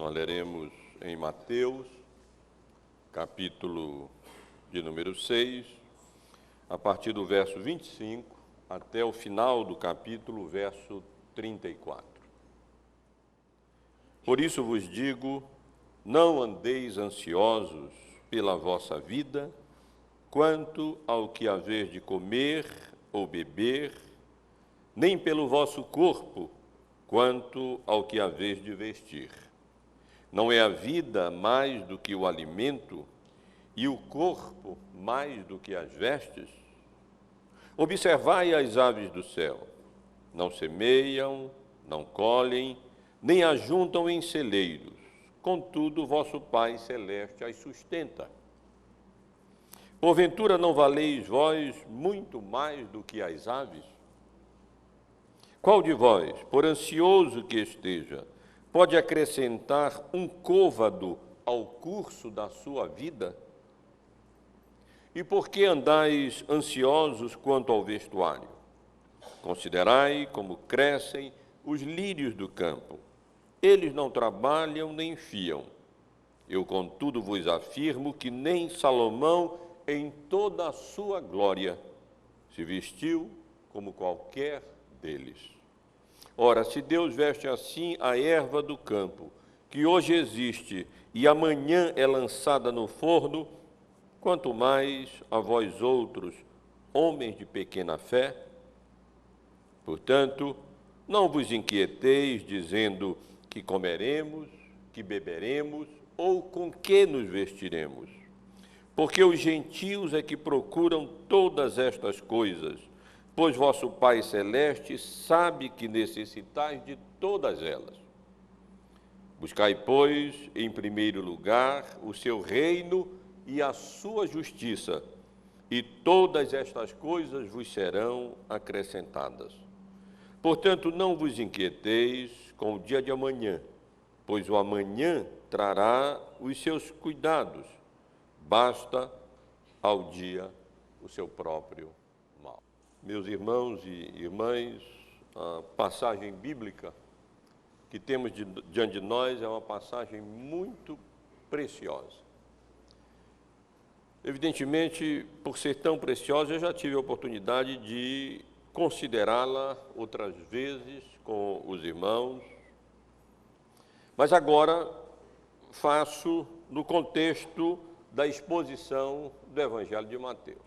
Nós leremos em Mateus, capítulo de número 6, a partir do verso 25 até o final do capítulo, verso 34. Por isso vos digo, não andeis ansiosos pela vossa vida, quanto ao que haver de comer ou beber, nem pelo vosso corpo, quanto ao que haver de vestir. Não é a vida mais do que o alimento, e o corpo mais do que as vestes? Observai as aves do céu, não semeiam, não colhem, nem ajuntam em celeiros, contudo vosso Pai Celeste as sustenta. Porventura não valeis vós muito mais do que as aves? Qual de vós, por ansioso que esteja, pode acrescentar um côvado ao curso da sua vida? E por que andais ansiosos quanto ao vestuário? Considerai como crescem os lírios do campo. Eles não trabalham nem fiam. Eu, contudo, vos afirmo que nem Salomão, em toda a sua glória, se vestiu como qualquer deles. Ora, se Deus veste assim a erva do campo, que hoje existe e amanhã é lançada no forno, quanto mais a vós outros, homens de pequena fé? Portanto, não vos inquieteis, dizendo que comeremos, que beberemos, ou com que nos vestiremos. Porque os gentios é que procuram todas estas coisas, pois vosso Pai Celeste sabe que necessitais de todas elas. Buscai, pois, em primeiro lugar, o seu reino e a sua justiça, e todas estas coisas vos serão acrescentadas. Portanto, não vos inquieteis com o dia de amanhã, pois o amanhã trará os seus cuidados. Basta ao dia o seu próprio mal. Meus irmãos e irmãs, a passagem bíblica que temos diante de nós é uma passagem muito preciosa. Evidentemente, por ser tão preciosa, eu já tive a oportunidade de considerá-la outras vezes com os irmãos, mas agora faço no contexto da exposição do Evangelho de Mateus.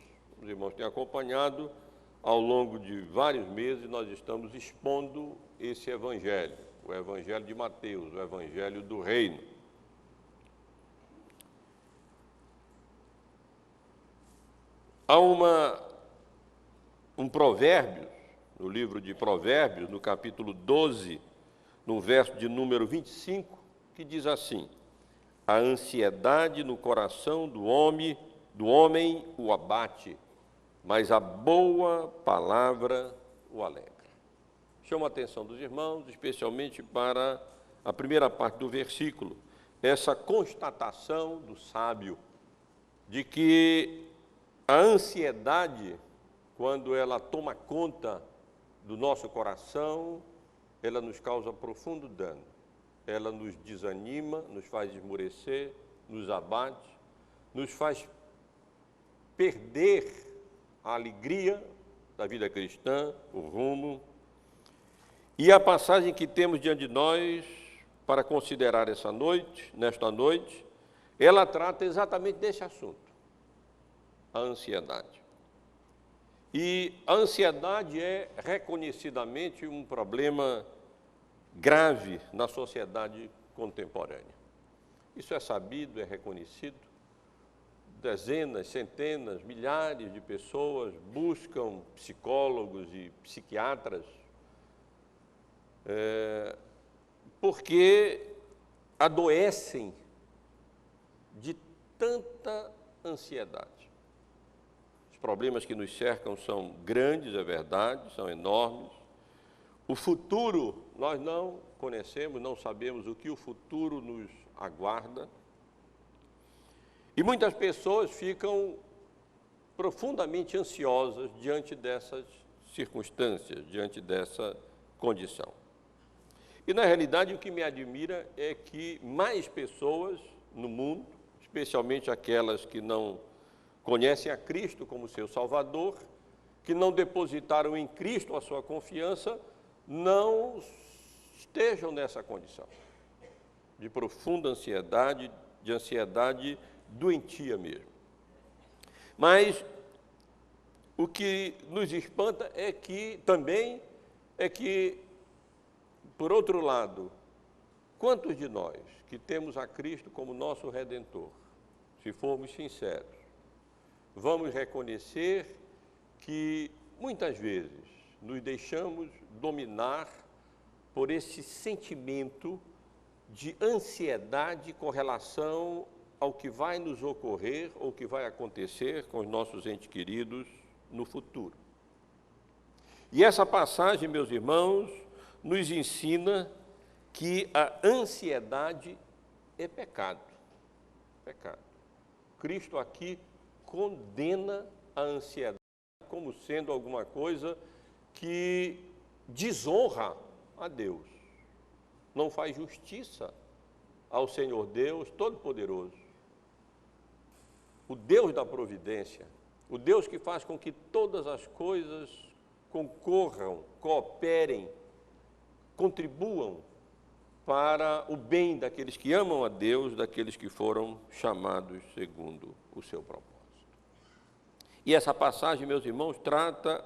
Os irmãos têm acompanhado, ao longo de vários meses, nós estamos expondo esse Evangelho, o Evangelho de Mateus, o Evangelho do Reino. Há um provérbio, no livro de Provérbios, no capítulo 12, no verso de número 25, que diz assim: a ansiedade no coração do homem o abate, mas a boa palavra o alegra. Chama a atenção dos irmãos, especialmente para a primeira parte do versículo, essa constatação do sábio de que a ansiedade, quando ela toma conta do nosso coração, ela nos causa profundo dano. Ela nos desanima, nos faz esmorecer, nos abate, nos faz perder a alegria da vida cristã, o rumo. E a passagem que temos diante de nós para considerar nesta noite, ela trata exatamente desse assunto, a ansiedade. E a ansiedade é reconhecidamente um problema grave na sociedade contemporânea. Isso é sabido, é reconhecido. Dezenas, centenas, milhares de pessoas buscam psicólogos e psiquiatras porque adoecem de tanta ansiedade. Os problemas que nos cercam são grandes, é verdade, são enormes. O futuro, nós não conhecemos, não sabemos o que o futuro nos aguarda. E muitas pessoas ficam profundamente ansiosas diante dessas circunstâncias, diante dessa condição. E, na realidade, o que me admira é que mais pessoas no mundo, especialmente aquelas que não conhecem a Cristo como seu Salvador, que não depositaram em Cristo a sua confiança, não estejam nessa condição de profunda ansiedade, de ansiedade doentia mesmo. Mas o que nos espanta é que por outro lado, quantos de nós que temos a Cristo como nosso Redentor, se formos sinceros, vamos reconhecer que muitas vezes nos deixamos dominar por esse sentimento de ansiedade com relação ao que vai nos ocorrer ou que vai acontecer com os nossos entes queridos no futuro. E essa passagem, meus irmãos, nos ensina que a ansiedade é pecado. Pecado. Cristo aqui condena a ansiedade como sendo alguma coisa que desonra a Deus, não faz justiça ao Senhor Deus Todo-Poderoso, o Deus da providência, o Deus que faz com que todas as coisas concorram, cooperem, contribuam para o bem daqueles que amam a Deus, daqueles que foram chamados segundo o seu propósito. E essa passagem, meus irmãos, trata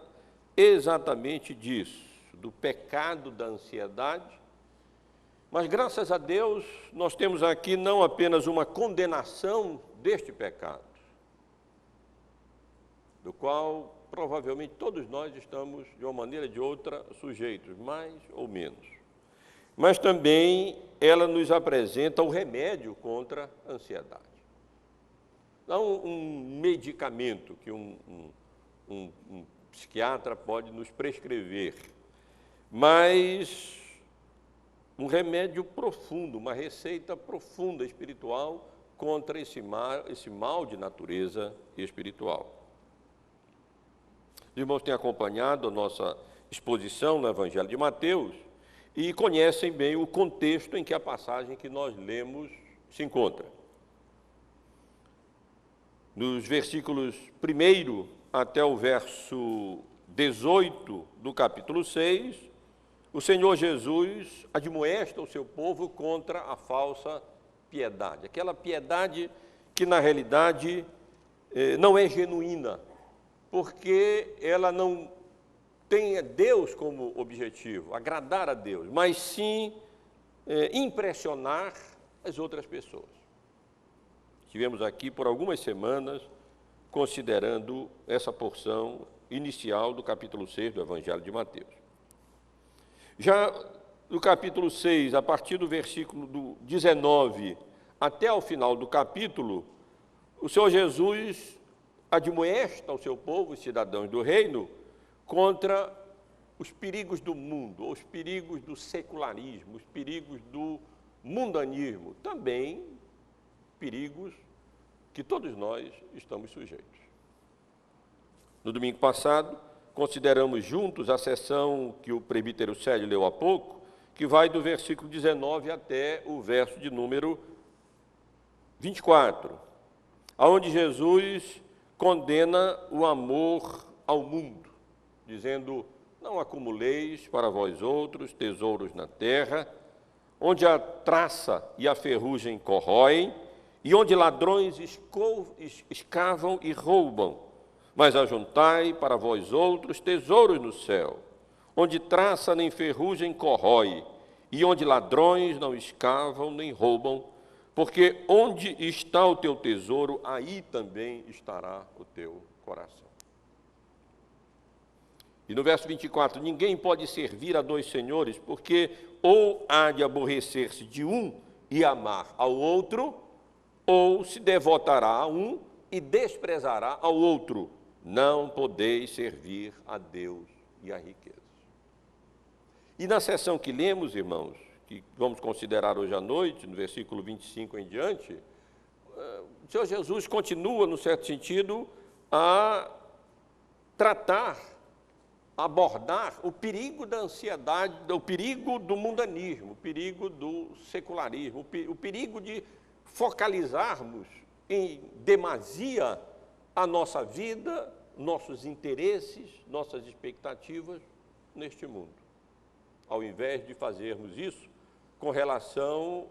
exatamente disso, do pecado da ansiedade. Mas, graças a Deus, nós temos aqui não apenas uma condenação deste pecado, do qual provavelmente todos nós estamos, de uma maneira ou de outra, sujeitos, mais ou menos. Mas também ela nos apresenta o remédio contra a ansiedade. Não um medicamento que um psiquiatra pode nos prescrever, mas um remédio profundo, uma receita profunda espiritual contra esse mal de natureza espiritual. Os irmãos têm acompanhado a nossa exposição no Evangelho de Mateus e conhecem bem o contexto em que a passagem que nós lemos se encontra. Nos versículos 1 até o verso 18 do capítulo 6, o Senhor Jesus admoesta o seu povo contra a falsa piedade, aquela piedade que, na realidade, não é genuína, porque ela não tem Deus como objetivo, agradar a Deus, mas sim impressionar as outras pessoas. Estivemos aqui por algumas semanas considerando essa porção inicial do capítulo 6 do Evangelho de Mateus. Já no capítulo 6, a partir do versículo 19 até ao final do capítulo, o Senhor Jesus admoesta ao seu povo, os cidadãos do reino, contra os perigos do mundo, os perigos do secularismo, os perigos do mundanismo, também perigos que todos nós estamos sujeitos. No domingo passado, consideramos juntos a sessão que o presbítero Célio leu há pouco, que vai do versículo 19 até o verso de número 24, onde Jesus condena o amor ao mundo, dizendo: não acumuleis para vós outros tesouros na terra, onde a traça e a ferrugem corroem, e onde ladrões escavam e roubam, mas ajuntai para vós outros tesouros no céu, onde traça nem ferrugem corrói, e onde ladrões não escavam nem roubam, porque onde está o teu tesouro, aí também estará o teu coração. E no verso 24, ninguém pode servir a dois senhores, porque ou há de aborrecer-se de um e amar ao outro, ou se devotará a um e desprezará ao outro. Não podeis servir a Deus e a riqueza. E na seção que lemos, irmãos, que vamos considerar hoje à noite, no versículo 25 em diante, o Senhor Jesus continua, no certo sentido, a tratar abordar o perigo da ansiedade, o perigo do mundanismo, o perigo do secularismo, o perigo de focalizarmos em demasia a nossa vida, nossos interesses, nossas expectativas neste mundo, ao invés de fazermos isso com relação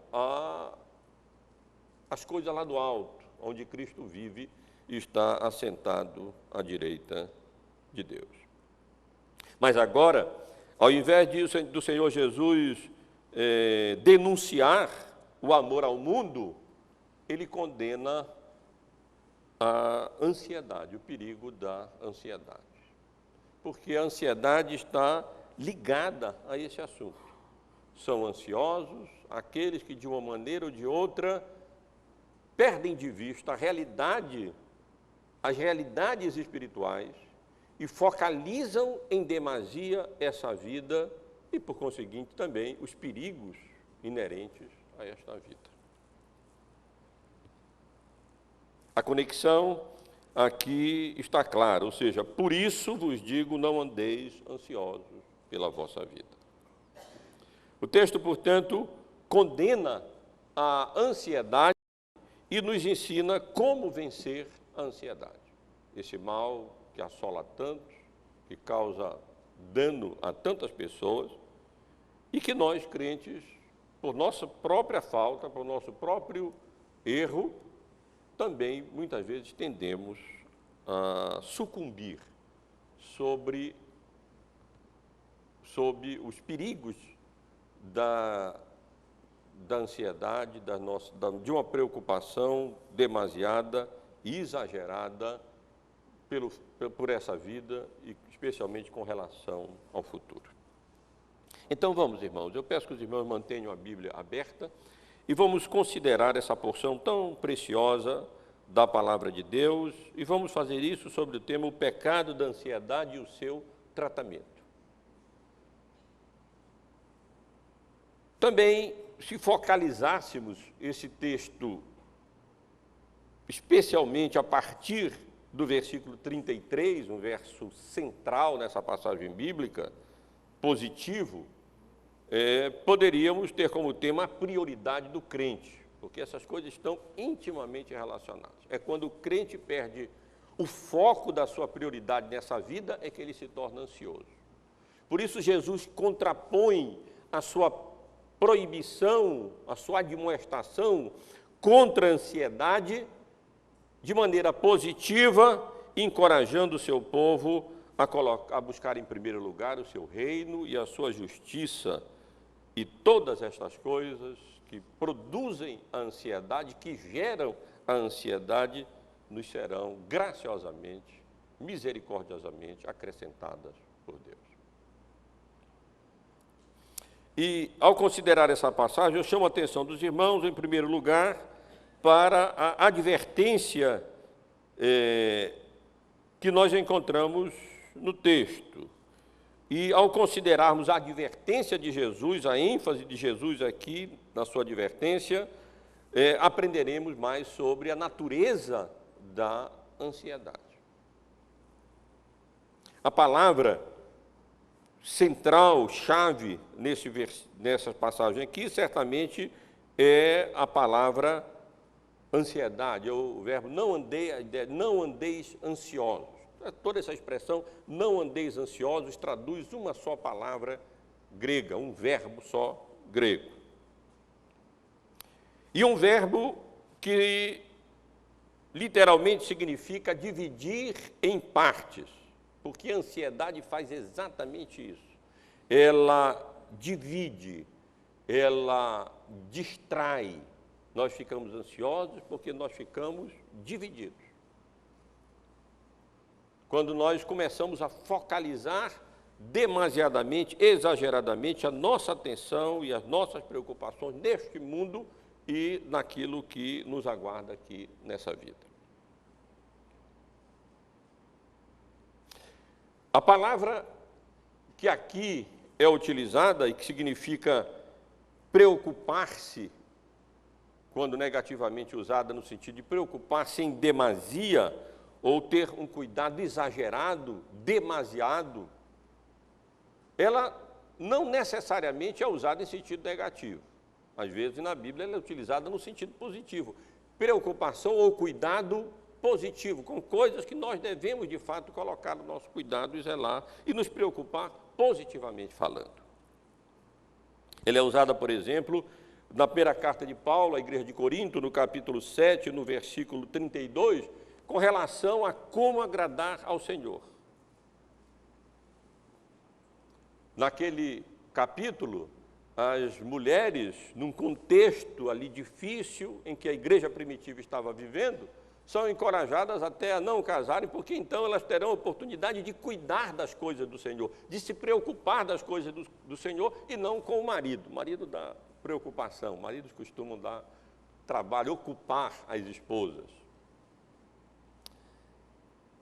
às coisas lá do alto, onde Cristo vive e está assentado à direita de Deus. Mas agora, ao invés disso, do Senhor Jesus denunciar o amor ao mundo, ele condena a ansiedade, o perigo da ansiedade. Porque a ansiedade está ligada a esse assunto. São ansiosos aqueles que, de uma maneira ou de outra, perdem de vista as realidades espirituais e focalizam em demasia essa vida e, por conseguinte, também os perigos inerentes a esta vida. A conexão aqui está clara, ou seja, por isso vos digo, não andeis ansiosos pela vossa vida. O texto, portanto, condena a ansiedade e nos ensina como vencer a ansiedade. Esse mal que assola tantos, que causa dano a tantas pessoas e que nós, crentes, por nossa própria falta, por nosso próprio erro, também, muitas vezes, tendemos a sucumbir sob os perigos da ansiedade, de uma preocupação demasiada e exagerada por essa vida, e especialmente com relação ao futuro. Então, vamos, irmãos, eu peço que os irmãos mantenham a Bíblia aberta e vamos considerar essa porção tão preciosa da palavra de Deus e vamos fazer isso sobre o tema o pecado da ansiedade e o seu tratamento. Também, se focalizássemos esse texto, especialmente a partir do versículo 33, um verso central nessa passagem bíblica, positivo, poderíamos ter como tema a prioridade do crente, porque essas coisas estão intimamente relacionadas. É quando o crente perde o foco da sua prioridade nessa vida, é que ele se torna ansioso. Por isso, Jesus contrapõe a sua proibição, a sua admoestação contra a ansiedade de maneira positiva, encorajando o seu povo a buscar em primeiro lugar o seu reino e a sua justiça. E todas estas coisas que produzem a ansiedade, que geram a ansiedade, nos serão graciosamente, misericordiosamente acrescentadas por Deus. E, ao considerar essa passagem, eu chamo a atenção dos irmãos, em primeiro lugar, para a advertência que nós encontramos no texto. E, ao considerarmos a advertência de Jesus, a ênfase de Jesus aqui, na sua advertência, aprenderemos mais sobre a natureza da ansiedade. A palavra central, chave, nessa passagem aqui, certamente é a palavra ansiedade, é o verbo não andeis ansiosos. Toda essa expressão, não andeis ansiosos, traduz uma só palavra grega, um verbo só grego. E um verbo que literalmente significa dividir em partes, porque a ansiedade faz exatamente isso. Ela divide, ela distrai. Nós ficamos ansiosos porque nós ficamos divididos. Quando nós começamos a focalizar demasiadamente, exageradamente, a nossa atenção e as nossas preocupações neste mundo e naquilo que nos aguarda aqui nessa vida. A palavra que aqui é utilizada e que significa preocupar-se, quando negativamente usada no sentido de preocupar-se em demasia, ou ter um cuidado exagerado, demasiado, ela não necessariamente é usada em sentido negativo. Às vezes, na Bíblia, ela é utilizada no sentido positivo. Preocupação ou cuidado positivo, com coisas que nós devemos, de fato, colocar no nosso cuidado e zelar e nos preocupar positivamente falando. Ela é usada, por exemplo, na primeira carta de Paulo à igreja de Corinto, no capítulo 7, no versículo 32, com relação a como agradar ao Senhor. Naquele capítulo, as mulheres, num contexto ali difícil em que a igreja primitiva estava vivendo, são encorajadas até a não casarem, porque então elas terão a oportunidade de cuidar das coisas do Senhor, de se preocupar das coisas do Senhor e não com o marido. O marido dá preocupação, maridos costumam dar trabalho, ocupar as esposas.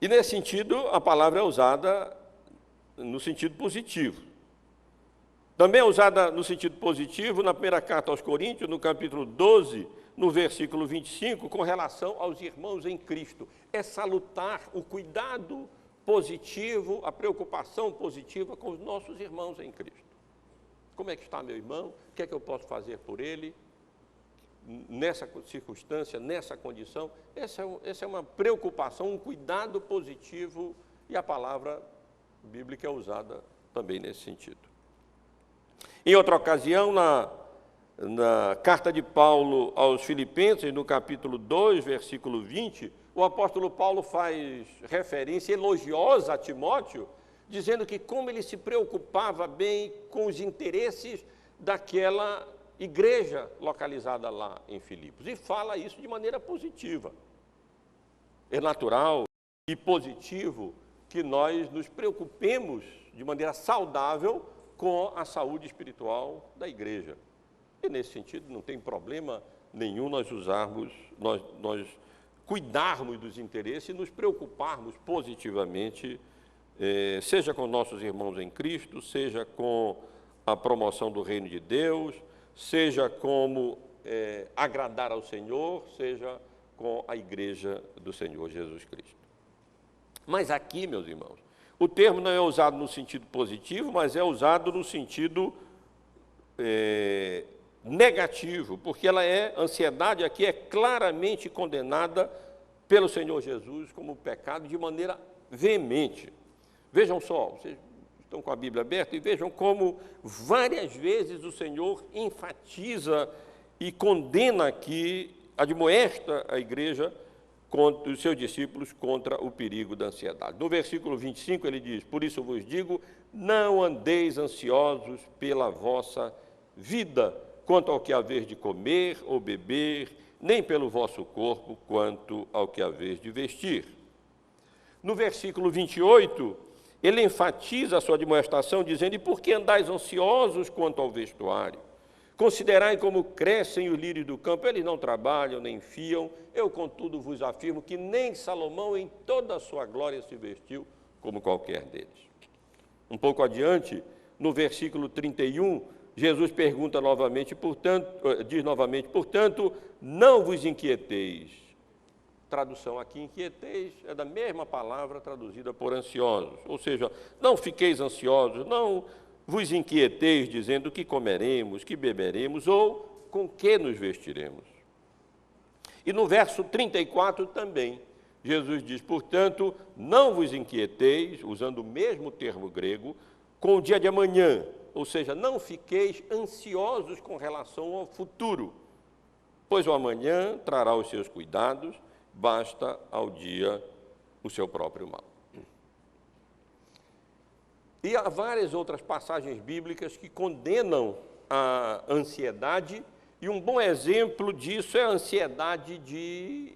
E nesse sentido, a palavra é usada no sentido positivo. Também é usada no sentido positivo na primeira carta aos Coríntios, no capítulo 12, no versículo 25, com relação aos irmãos em Cristo. É salutar o cuidado positivo, a preocupação positiva com os nossos irmãos em Cristo. Como é que está meu irmão? O que é que eu posso fazer por ele? Nessa circunstância, nessa condição? Essa é uma preocupação, um cuidado positivo, e a palavra bíblica é usada também nesse sentido. Em outra ocasião, na carta de Paulo aos Filipenses, no capítulo 2, versículo 20, o apóstolo Paulo faz referência elogiosa a Timóteo, dizendo que como ele se preocupava bem com os interesses daquela igreja localizada lá em Filipos. E fala isso de maneira positiva. É natural e positivo que nós nos preocupemos de maneira saudável com a saúde espiritual da igreja. E nesse sentido não tem problema nenhum nós cuidarmos dos interesses e nos preocuparmos positivamente, seja com nossos irmãos em Cristo, seja com a promoção do reino de Deus, seja como agradar ao Senhor, seja com a igreja do Senhor Jesus Cristo. Mas aqui, meus irmãos, o termo não é usado no sentido positivo, mas é usado no sentido negativo, porque a ansiedade aqui é claramente condenada pelo Senhor Jesus como pecado de maneira veemente. Vejam só, vocês estão com a Bíblia aberta e vejam como várias vezes o Senhor enfatiza e condena aqui, admoesta a igreja, contra os seus discípulos, contra o perigo da ansiedade. No versículo 25 ele diz: por isso vos digo, não andeis ansiosos pela vossa vida, quanto ao que haver de comer ou beber, nem pelo vosso corpo, quanto ao que haver de vestir. No versículo 28, ele enfatiza a sua admoestação, dizendo: e por que andais ansiosos quanto ao vestuário? Considerai como crescem os lírios do campo, eles não trabalham, nem fiam. Eu, contudo, vos afirmo que nem Salomão, em toda a sua glória, se vestiu como qualquer deles. Um pouco adiante, no versículo 31, Jesus pergunta novamente, diz novamente, portanto, não vos inquieteis. Tradução aqui, inquieteis, é da mesma palavra traduzida por ansiosos. Ou seja, não fiqueis ansiosos, não vos inquieteis dizendo que comeremos, que beberemos ou com que nos vestiremos. E no verso 34 também, Jesus diz, portanto, não vos inquieteis, usando o mesmo termo grego, com o dia de amanhã, ou seja, não fiqueis ansiosos com relação ao futuro, pois o amanhã trará os seus cuidados, basta ao dia o seu próprio mal. E há várias outras passagens bíblicas que condenam a ansiedade, e um bom exemplo disso é a ansiedade de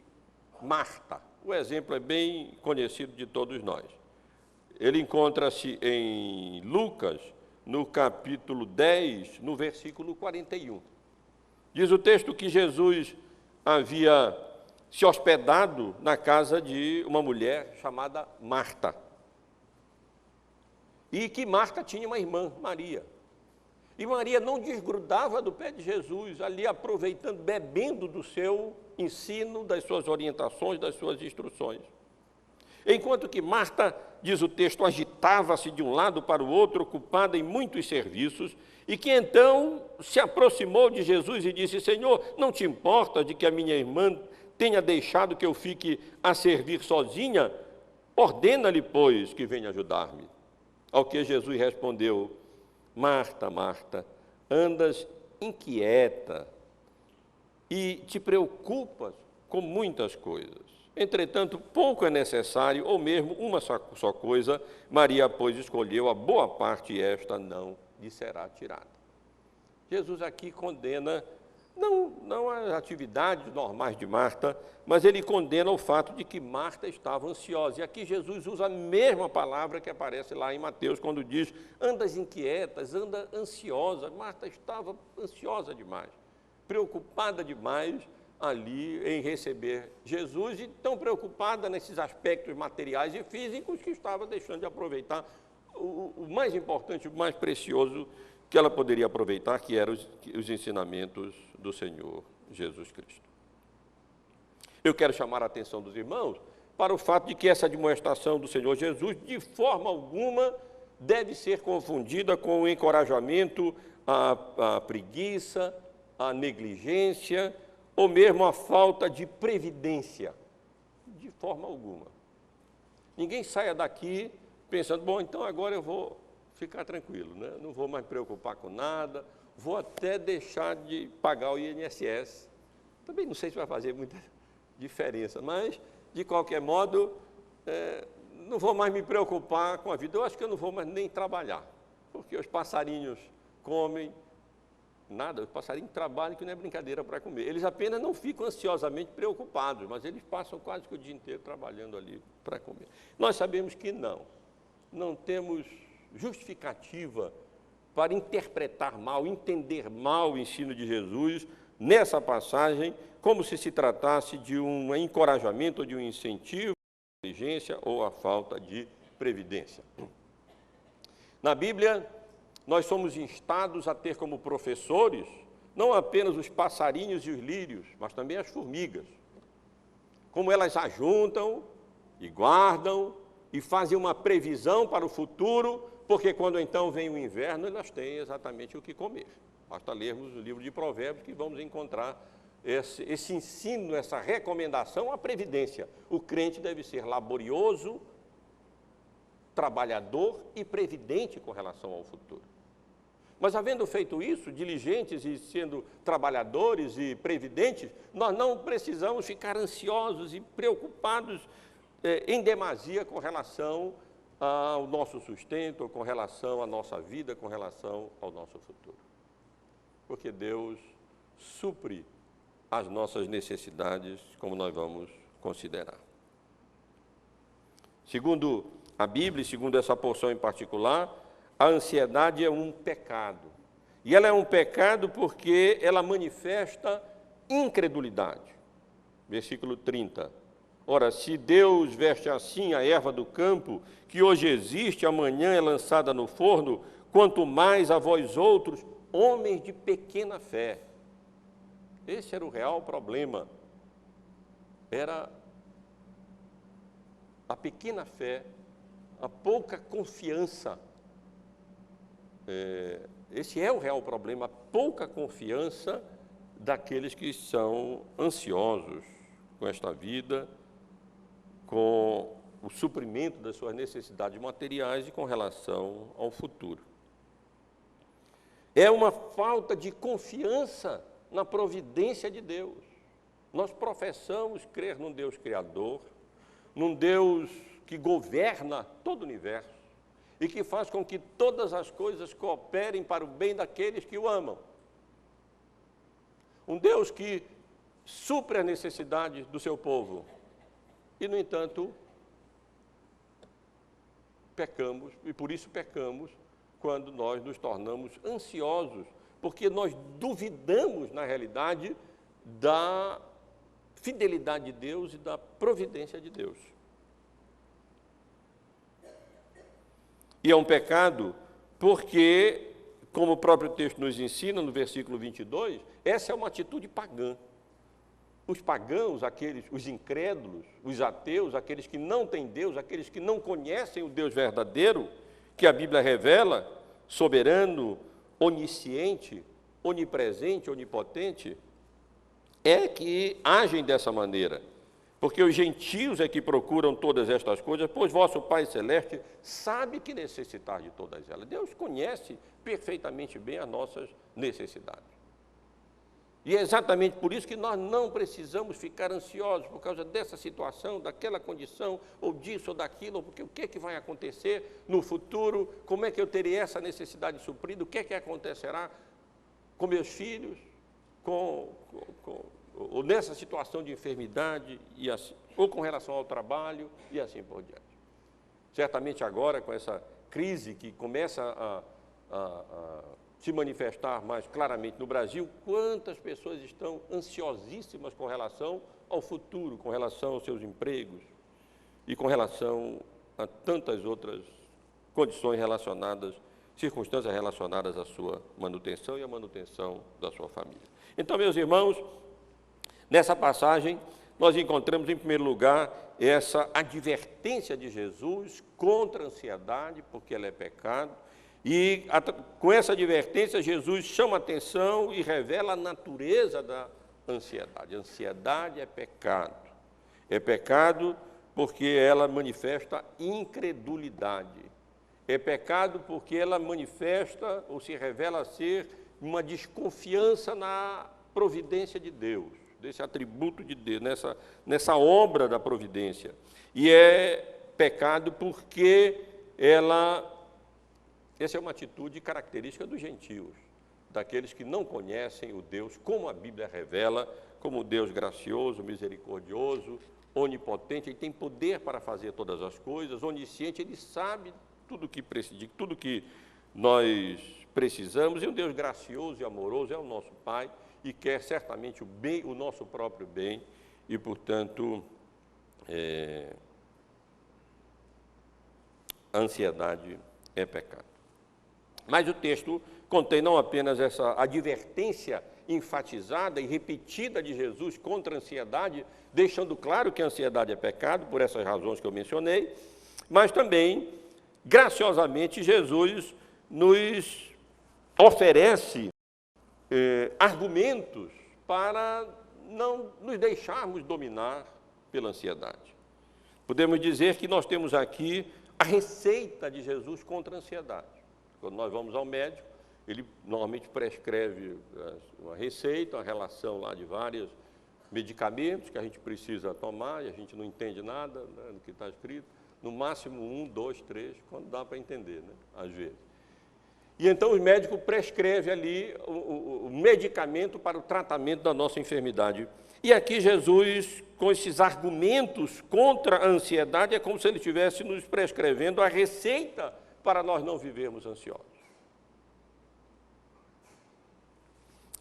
Marta. O exemplo é bem conhecido de todos nós. Ele encontra-se em Lucas, no capítulo 10, no versículo 41. Diz o texto que Jesus havia se hospedado na casa de uma mulher chamada Marta. E que Marta tinha uma irmã, Maria. E Maria não desgrudava do pé de Jesus, ali aproveitando, bebendo do seu ensino, das suas orientações, das suas instruções. Enquanto que Marta, diz o texto, agitava-se de um lado para o outro, ocupada em muitos serviços, e que então se aproximou de Jesus e disse: Senhor, não te importa de que a minha irmã tenha deixado que eu fique a servir sozinha? Ordena-lhe, pois, que venha ajudar-me. Ao que Jesus respondeu: Marta, Marta, andas inquieta e te preocupas com muitas coisas. Entretanto, pouco é necessário, ou mesmo uma só coisa. Maria, pois, escolheu a boa parte, e esta não lhe será tirada. Jesus aqui condena, não as atividades normais de Marta, mas ele condena o fato de que Marta estava ansiosa. E aqui Jesus usa a mesma palavra que aparece lá em Mateus, quando diz: andas inquietas, anda ansiosa. Marta estava ansiosa demais, preocupada demais ali em receber Jesus, e tão preocupada nesses aspectos materiais e físicos que estava deixando de aproveitar o mais importante, o mais precioso que ela poderia aproveitar, que eram os ensinamentos do Senhor Jesus Cristo. Eu quero chamar a atenção dos irmãos para o fato de que essa demonstração do Senhor Jesus, de forma alguma, deve ser confundida com o encorajamento, a preguiça, a negligência, ou mesmo a falta de previdência. De forma alguma. Ninguém saia daqui pensando: bom, então agora eu vou ficar tranquilo, né? Não vou mais me preocupar com nada, vou até deixar de pagar o INSS. Também não sei se vai fazer muita diferença, mas, de qualquer modo, não vou mais me preocupar com a vida. Eu acho que eu não vou mais nem trabalhar, porque os passarinhos comem. Nada, os passarinhos trabalham, que não é brincadeira para comer. Eles apenas não ficam ansiosamente preocupados, mas eles passam quase que o dia inteiro trabalhando ali para comer. Nós sabemos que não temos justificativa para interpretar mal, entender mal o ensino de Jesus nessa passagem, como se tratasse de um encorajamento, de um incentivo à inteligência ou à falta de previdência. Na Bíblia, nós somos instados a ter como professores não apenas os passarinhos e os lírios, mas também as formigas. Como elas ajuntam e guardam e fazem uma previsão para o futuro, porque quando então vem o inverno, elas têm exatamente o que comer. Basta lermos o livro de Provérbios que vamos encontrar esse ensino, essa recomendação à previdência. O crente deve ser laborioso, trabalhador e previdente com relação ao futuro. Mas, havendo feito isso, diligentes e sendo trabalhadores e previdentes, nós não precisamos ficar ansiosos e preocupados em demasia com relação ao nosso sustento, com relação à nossa vida, com relação ao nosso futuro. Porque Deus supre as nossas necessidades, como nós vamos considerar. Segundo a Bíblia, segundo essa porção em particular, a ansiedade é um pecado. E ela é um pecado porque ela manifesta incredulidade. Versículo 30. Ora, se Deus veste assim a erva do campo, que hoje existe, amanhã é lançada no forno, quanto mais a vós outros, homens de pequena fé. Esse era o real problema. Era a pequena fé, a pouca confiança. Esse é o real problema, a pouca confiança daqueles que são ansiosos com esta vida, com o suprimento das suas necessidades materiais e com relação ao futuro. É uma falta de confiança na providência de Deus. Nós professamos crer num Deus criador, num Deus que governa todo o universo e que faz com que todas as coisas cooperem para o bem daqueles que o amam. Um Deus que supre a necessidade do seu povo. E, no entanto, pecamos, e por isso pecamos, quando nós nos tornamos ansiosos, porque nós duvidamos, na realidade, da fidelidade de Deus e da providência de Deus. E é um pecado porque, como o próprio texto nos ensina, no versículo 22, essa é uma atitude pagã. os pagãos, os incrédulos, os ateus, aqueles que não têm Deus, aqueles que não conhecem o Deus verdadeiro, que a Bíblia revela, soberano, onisciente, onipresente, onipotente, é que agem dessa maneira. Porque os gentios é que procuram todas estas coisas, pois vosso Pai Celeste sabe que necessitar de todas elas. Deus conhece perfeitamente bem as nossas necessidades. E é exatamente por isso que nós não precisamos ficar ansiosos por causa dessa situação, daquela condição, ou disso ou daquilo, porque o que é que vai acontecer no futuro, como é que eu terei essa necessidade suprida, o que é que acontecerá com meus filhos, ou nessa situação de enfermidade, e assim, ou com relação ao trabalho, e assim por diante. Certamente agora, com essa crise que começa a se manifestar mais claramente no Brasil, quantas pessoas estão ansiosíssimas com relação ao futuro, com relação aos seus empregos e com relação a tantas outras condições relacionadas, circunstâncias relacionadas à sua manutenção e à manutenção da sua família. Então, meus irmãos, nessa passagem, nós encontramos, em primeiro lugar, essa advertência de Jesus contra a ansiedade, porque ela é pecado, e com essa advertência, Jesus chama a atenção e revela a natureza da ansiedade. A ansiedade é pecado. É pecado porque ela manifesta incredulidade. É pecado porque ela manifesta ou se revela ser uma desconfiança na providência de Deus, desse atributo de Deus, nessa obra da providência. E é pecado porque essa é uma atitude característica dos gentios, daqueles que não conhecem o Deus, como a Bíblia revela, como Deus gracioso, misericordioso, onipotente, Ele tem poder para fazer todas as coisas, onisciente, Ele sabe tudo que nós precisamos, e um Deus gracioso e amoroso é o nosso Pai, e quer certamente o bem, o nosso próprio bem, e, portanto, a ansiedade é pecado. Mas o texto contém não apenas essa advertência enfatizada e repetida de Jesus contra a ansiedade, deixando claro que a ansiedade é pecado, por essas razões que eu mencionei, mas também, graciosamente, Jesus nos oferece argumentos para não nos deixarmos dominar pela ansiedade. Podemos dizer que nós temos aqui a receita de Jesus contra a ansiedade. Quando nós vamos ao médico, ele normalmente prescreve uma receita, uma relação lá de vários medicamentos que a gente precisa tomar, e a gente não entende nada, né, do que está escrito, no máximo 1, 2, 3, quando dá para entender, né, às vezes. E então o médico prescreve ali o medicamento para o tratamento da nossa enfermidade. E aqui Jesus, com esses argumentos contra a ansiedade, é como se ele estivesse nos prescrevendo a receita para nós não vivermos ansiosos.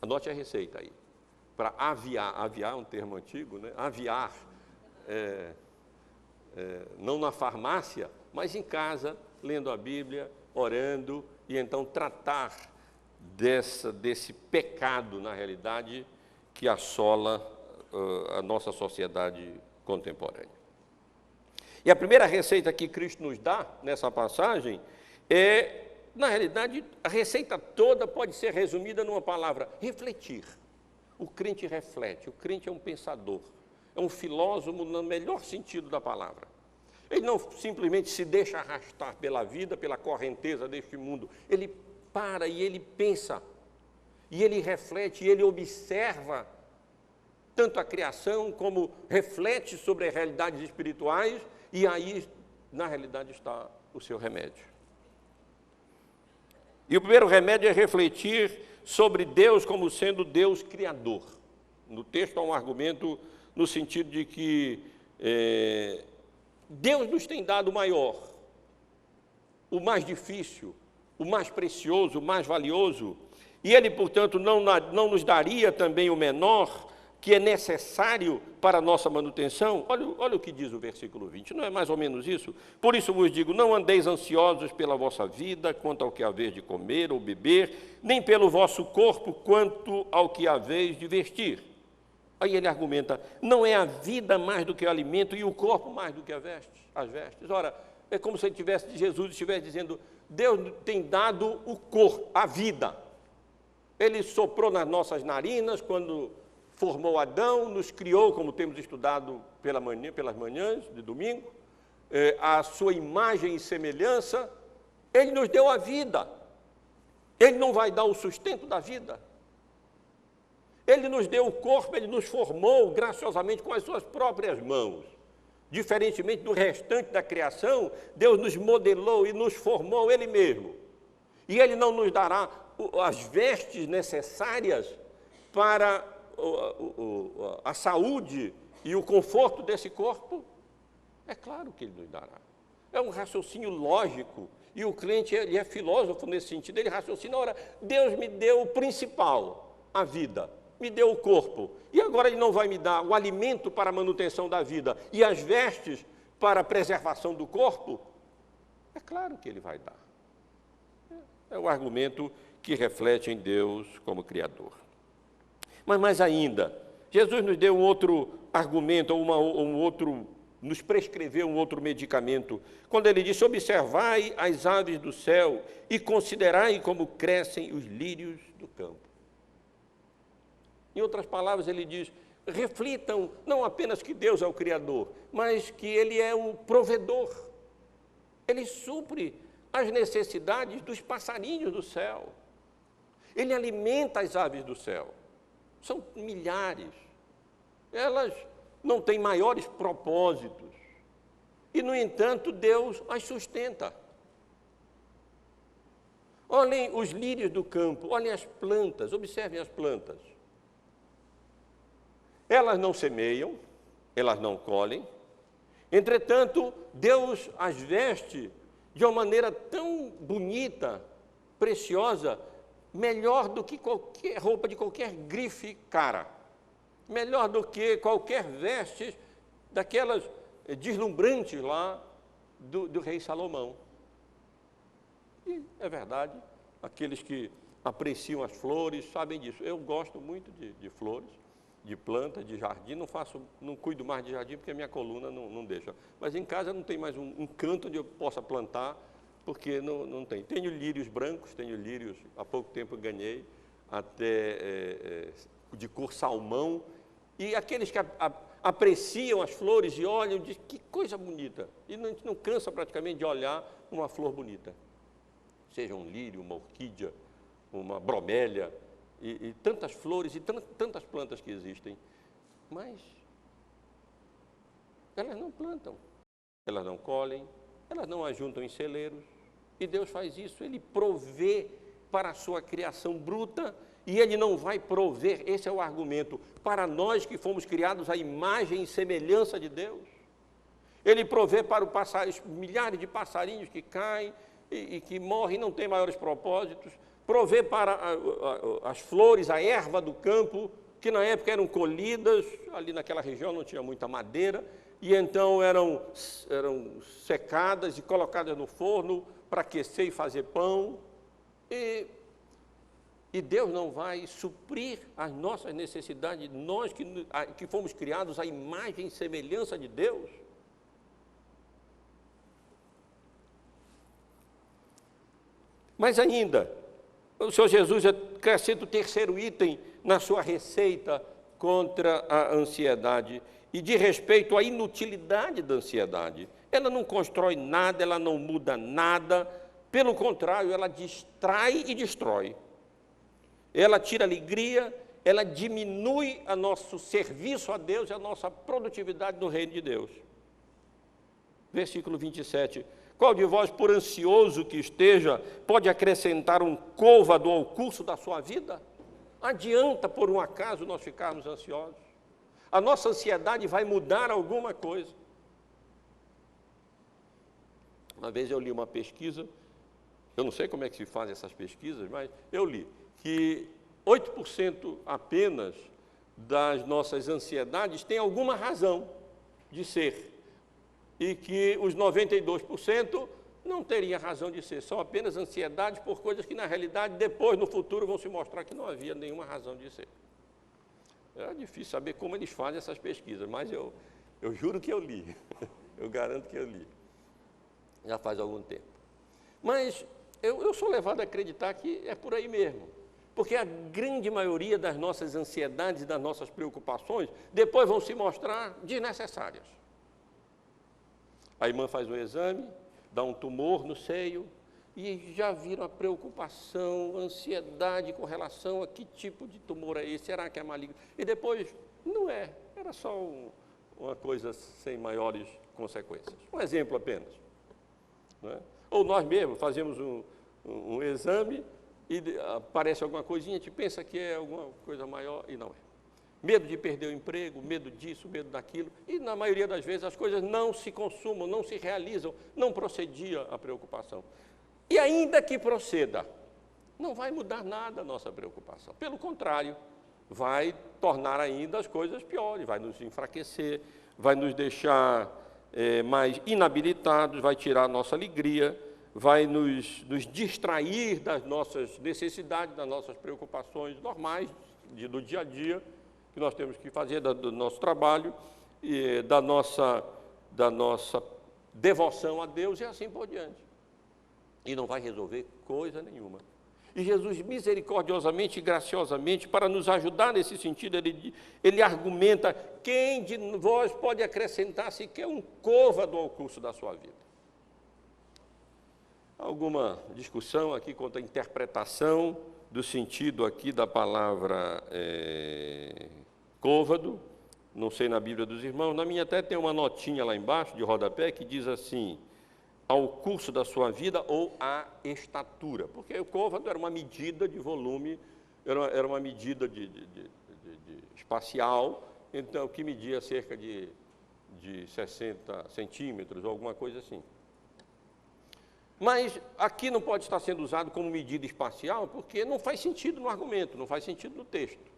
Anote a receita aí. Para aviar é um termo antigo, né? Aviar, não na farmácia, mas em casa, lendo a Bíblia, orando, e então tratar desse pecado, na realidade, que assola a nossa sociedade contemporânea. E a primeira receita que Cristo nos dá nessa passagem na realidade, a receita toda pode ser resumida numa palavra: refletir. O crente reflete, o crente é um pensador, é um filósofo no melhor sentido da palavra. Ele não simplesmente se deixa arrastar pela vida, pela correnteza deste mundo. Ele para e ele pensa, e ele reflete, e ele observa tanto a criação como reflete sobre as realidades espirituais, e aí, na realidade, está o seu remédio. E o primeiro remédio é refletir sobre Deus como sendo Deus criador. No texto há um argumento no sentido de que Deus nos tem dado o maior, o mais difícil, o mais precioso, o mais valioso, e Ele, portanto, não nos daria também o menor, que é necessário para a nossa manutenção? Olha o que diz o versículo 20, não é mais ou menos isso? Por isso vos digo, não andeis ansiosos pela vossa vida, quanto ao que haveis de comer ou beber, nem pelo vosso corpo, quanto ao que haveis de vestir. Aí ele argumenta, não é a vida mais do que o alimento e o corpo mais do que as vestes. Ora, é como se Jesus estivesse dizendo, Deus tem dado o corpo, a vida. Ele soprou nas nossas narinas quando formou Adão, nos criou, como temos estudado pelas manhãs de domingo, a sua imagem e semelhança. Ele nos deu a vida. Ele não vai dar o sustento da vida. Ele nos deu o corpo, ele nos formou graciosamente com as suas próprias mãos. Diferentemente do restante da criação, Deus nos modelou e nos formou Ele mesmo. E Ele não nos dará as vestes necessárias para a saúde e o conforto desse corpo? É claro que Ele nos dará. É um raciocínio lógico. E o crente, ele é filósofo nesse sentido. Ele raciocina, ora, Deus me deu o principal, a vida. Me deu o corpo, e agora Ele não vai me dar o alimento para a manutenção da vida e as vestes para a preservação do corpo? É claro que Ele vai dar. É o argumento que reflete em Deus como Criador. Mas ainda, Jesus nos deu um outro argumento, nos prescreveu um outro medicamento, quando Ele disse, observai as aves do céu e considerai como crescem os lírios do campo. Em outras palavras, ele diz, reflitam não apenas que Deus é o Criador, mas que Ele é o provedor. Ele supre as necessidades dos passarinhos do céu. Ele alimenta as aves do céu. São milhares. Elas não têm maiores propósitos. E, no entanto, Deus as sustenta. Olhem os lírios do campo, olhem as plantas, observem as plantas. Elas não semeiam, elas não colhem, entretanto, Deus as veste de uma maneira tão bonita, preciosa, melhor do que qualquer roupa de qualquer grife cara, melhor do que qualquer veste daquelas deslumbrantes lá do rei Salomão. E é verdade, aqueles que apreciam as flores sabem disso. Eu gosto muito de flores, de planta, de jardim, não cuido mais de jardim porque a minha coluna não deixa. Mas em casa não tem mais um canto onde eu possa plantar, porque não tem. Tenho lírios brancos, tenho lírios, há pouco tempo eu ganhei, até de cor salmão, e aqueles que apreciam as flores e olham, dizem, que coisa bonita. E a gente não cansa praticamente de olhar uma flor bonita. Seja um lírio, uma orquídea, uma bromélia, e tantas flores e tantas plantas que existem, mas elas não plantam, elas não colhem, elas não ajuntam em celeiros, e Deus faz isso, Ele provê para a sua criação bruta, e Ele não vai prover, esse é o argumento, para nós que fomos criados à imagem e semelhança de Deus. Ele provê para os milhares de passarinhos que caem e que morrem, não têm maiores propósitos, provê para as flores, a erva do campo, que na época eram colhidas, ali naquela região não tinha muita madeira, e então eram secadas e colocadas no forno para aquecer e fazer pão. E Deus não vai suprir as nossas necessidades, nós que fomos criados à imagem e semelhança de Deus? Mas ainda, o Senhor Jesus acrescenta o terceiro item na sua receita contra a ansiedade e de respeito à inutilidade da ansiedade. Ela não constrói nada, ela não muda nada, pelo contrário, ela distrai e destrói. Ela tira alegria, ela diminui o nosso serviço a Deus e a nossa produtividade no reino de Deus. Versículo 27. Qual de vós, por ansioso que esteja, pode acrescentar um côvado ao curso da sua vida? Adianta, por um acaso, nós ficarmos ansiosos? A nossa ansiedade vai mudar alguma coisa. Uma vez eu li uma pesquisa, eu não sei como é que se fazem essas pesquisas, mas eu li que 8% apenas das nossas ansiedades tem alguma razão de ser, e que os 92% não teria razão de ser, são apenas ansiedades por coisas que, na realidade, depois, no futuro, vão se mostrar que não havia nenhuma razão de ser. É difícil saber como eles fazem essas pesquisas, mas eu juro que eu li. Eu garanto que eu li. Já faz algum tempo. Mas eu sou levado a acreditar que é por aí mesmo. Porque a grande maioria das nossas ansiedades e das nossas preocupações depois vão se mostrar desnecessárias. A irmã faz um exame, dá um tumor no seio, e já viram a preocupação, a ansiedade com relação a que tipo de tumor é esse, será que é maligno? E depois, não é, era só uma coisa sem maiores consequências. Um exemplo apenas. Não é? Ou nós mesmos fazemos um exame e aparece alguma coisinha, a gente pensa que é alguma coisa maior e não é. Medo de perder o emprego, medo disso, medo daquilo, e na maioria das vezes as coisas não se consumam, não se realizam, não procedia a preocupação. E ainda que proceda, não vai mudar nada a nossa preocupação. Pelo contrário, vai tornar ainda as coisas piores, vai nos enfraquecer, vai nos deixar mais inabilitados, vai tirar a nossa alegria, vai nos distrair das nossas necessidades, das nossas preocupações normais do dia a dia, que nós temos que fazer, do nosso trabalho, e da nossa devoção a Deus e assim por diante. E não vai resolver coisa nenhuma. E Jesus, misericordiosamente e graciosamente, para nos ajudar nesse sentido, ele argumenta: quem de vós pode acrescentar sequer um côvado ao curso da sua vida? Alguma discussão aqui quanto à interpretação do sentido aqui da palavra côvado, não sei na Bíblia dos irmãos, na minha até tem uma notinha lá embaixo, de rodapé, que diz assim: ao curso da sua vida ou à estatura, porque o côvado era uma medida de volume, era uma medida de espacial, então, que media cerca de 60 centímetros, ou alguma coisa assim. Mas aqui não pode estar sendo usado como medida espacial, porque não faz sentido no argumento, não faz sentido no texto.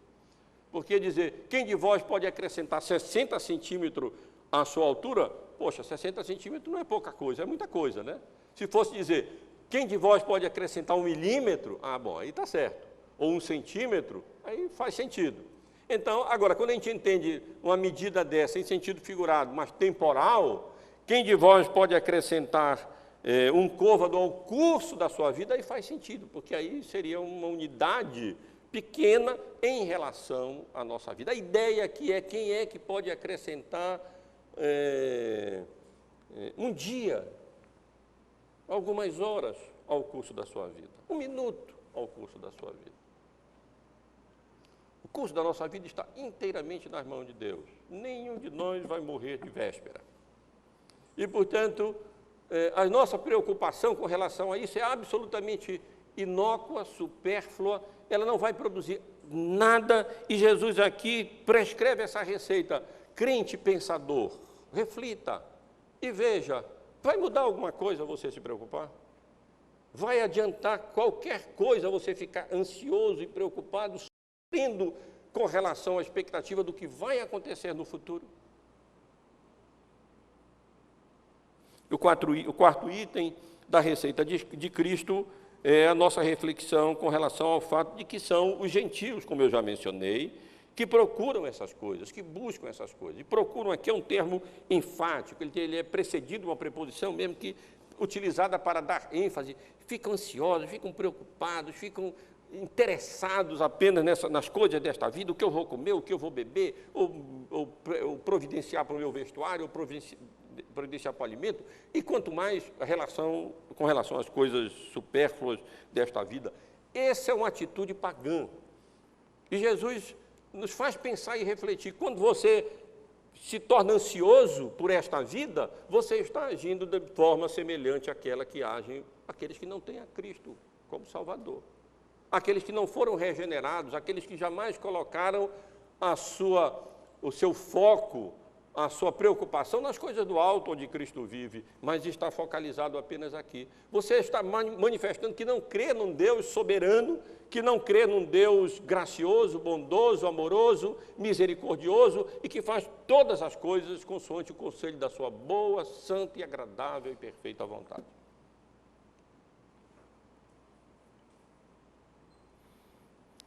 Porque dizer, quem de vós pode acrescentar 60 centímetros à sua altura? Poxa, 60 centímetros não é pouca coisa, é muita coisa, né? Se fosse dizer, quem de vós pode acrescentar 1 milímetro? Ah, bom, aí está certo. Ou 1 centímetro, aí faz sentido. Então, agora, quando a gente entende uma medida dessa em sentido figurado, mas temporal, quem de vós pode acrescentar um côvado ao curso da sua vida? Aí faz sentido, porque aí seria uma unidade pequena em relação à nossa vida. A ideia aqui é quem é que pode acrescentar um dia, algumas horas ao curso da sua vida, 1 minuto ao curso da sua vida. O curso da nossa vida está inteiramente nas mãos de Deus. Nenhum de nós vai morrer de véspera. E, portanto, a nossa preocupação com relação a isso é absolutamente inócua, supérflua, ela não vai produzir nada, e Jesus aqui prescreve essa receita. Crente pensador, reflita e veja, vai mudar alguma coisa você se preocupar? Vai adiantar qualquer coisa você ficar ansioso e preocupado, sofrendo com relação à expectativa do que vai acontecer no futuro? O quarto item da receita de Cristo é a nossa reflexão com relação ao fato de que são os gentios, como eu já mencionei, que procuram essas coisas, que buscam essas coisas. E procuram aqui é um termo enfático, ele é precedido de uma preposição mesmo que utilizada para dar ênfase. Ficam ansiosos, ficam preocupados, ficam interessados apenas nas coisas desta vida, o que eu vou comer, o que eu vou beber, ou providenciar para o meu vestuário, ou providenciar para o alimento, e quanto mais com relação às coisas supérfluas desta vida. Essa é uma atitude pagã. E Jesus nos faz pensar e refletir. Quando você se torna ansioso por esta vida, você está agindo de forma semelhante àquela que agem aqueles que não têm a Cristo como Salvador. Aqueles que não foram regenerados, aqueles que jamais colocaram o seu foco, a sua preocupação nas coisas do alto onde Cristo vive, mas está focalizado apenas aqui. Você está manifestando que não crê num Deus soberano, que não crê num Deus gracioso, bondoso, amoroso, misericordioso e que faz todas as coisas consoante o conselho da sua boa, santa e agradável e perfeita vontade.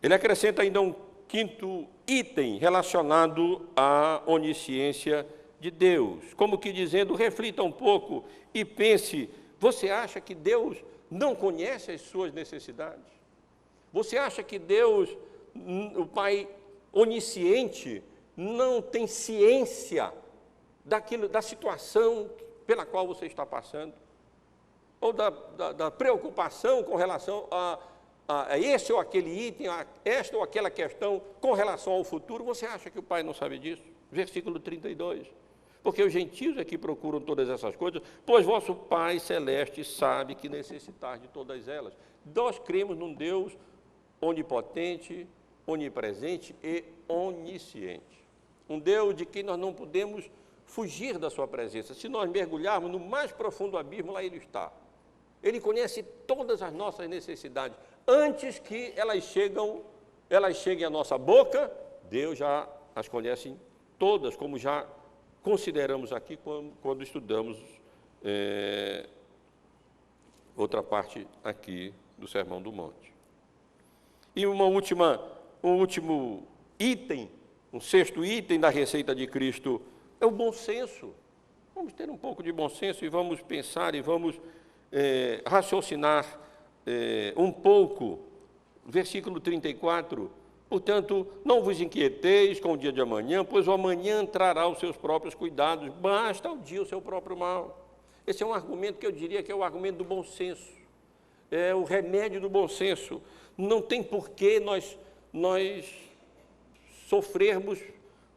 Ele acrescenta ainda quinto item relacionado à onisciência de Deus. Como que dizendo, reflita um pouco e pense, você acha que Deus não conhece as suas necessidades? Você acha que Deus, o Pai onisciente, não tem ciência da situação pela qual você está passando? Ou da preocupação com relação a esse ou aquele item, a esta ou aquela questão com relação ao futuro? Você acha que o Pai não sabe disso? Versículo 32. Porque os gentios é que procuram todas essas coisas, pois vosso Pai Celeste sabe que necessitais de todas elas. Nós cremos num Deus onipotente, onipresente e onisciente. Um Deus de quem nós não podemos fugir da sua presença. Se nós mergulharmos no mais profundo abismo, lá Ele está. Ele conhece todas as nossas necessidades. Antes que elas cheguem à nossa boca, Deus já as conhece todas, como já consideramos aqui quando estudamos outra parte aqui do Sermão do Monte. E um último item, um sexto item da receita de Cristo, é o bom senso. Vamos ter um pouco de bom senso e vamos pensar e vamos raciocinar um pouco. Versículo 34, portanto, não vos inquieteis com o dia de amanhã, pois o amanhã trará os seus próprios cuidados, basta ao dia o seu próprio mal. Esse é um argumento que eu diria que é o argumento do bom senso, é o remédio do bom senso. Não tem porquê nós sofrermos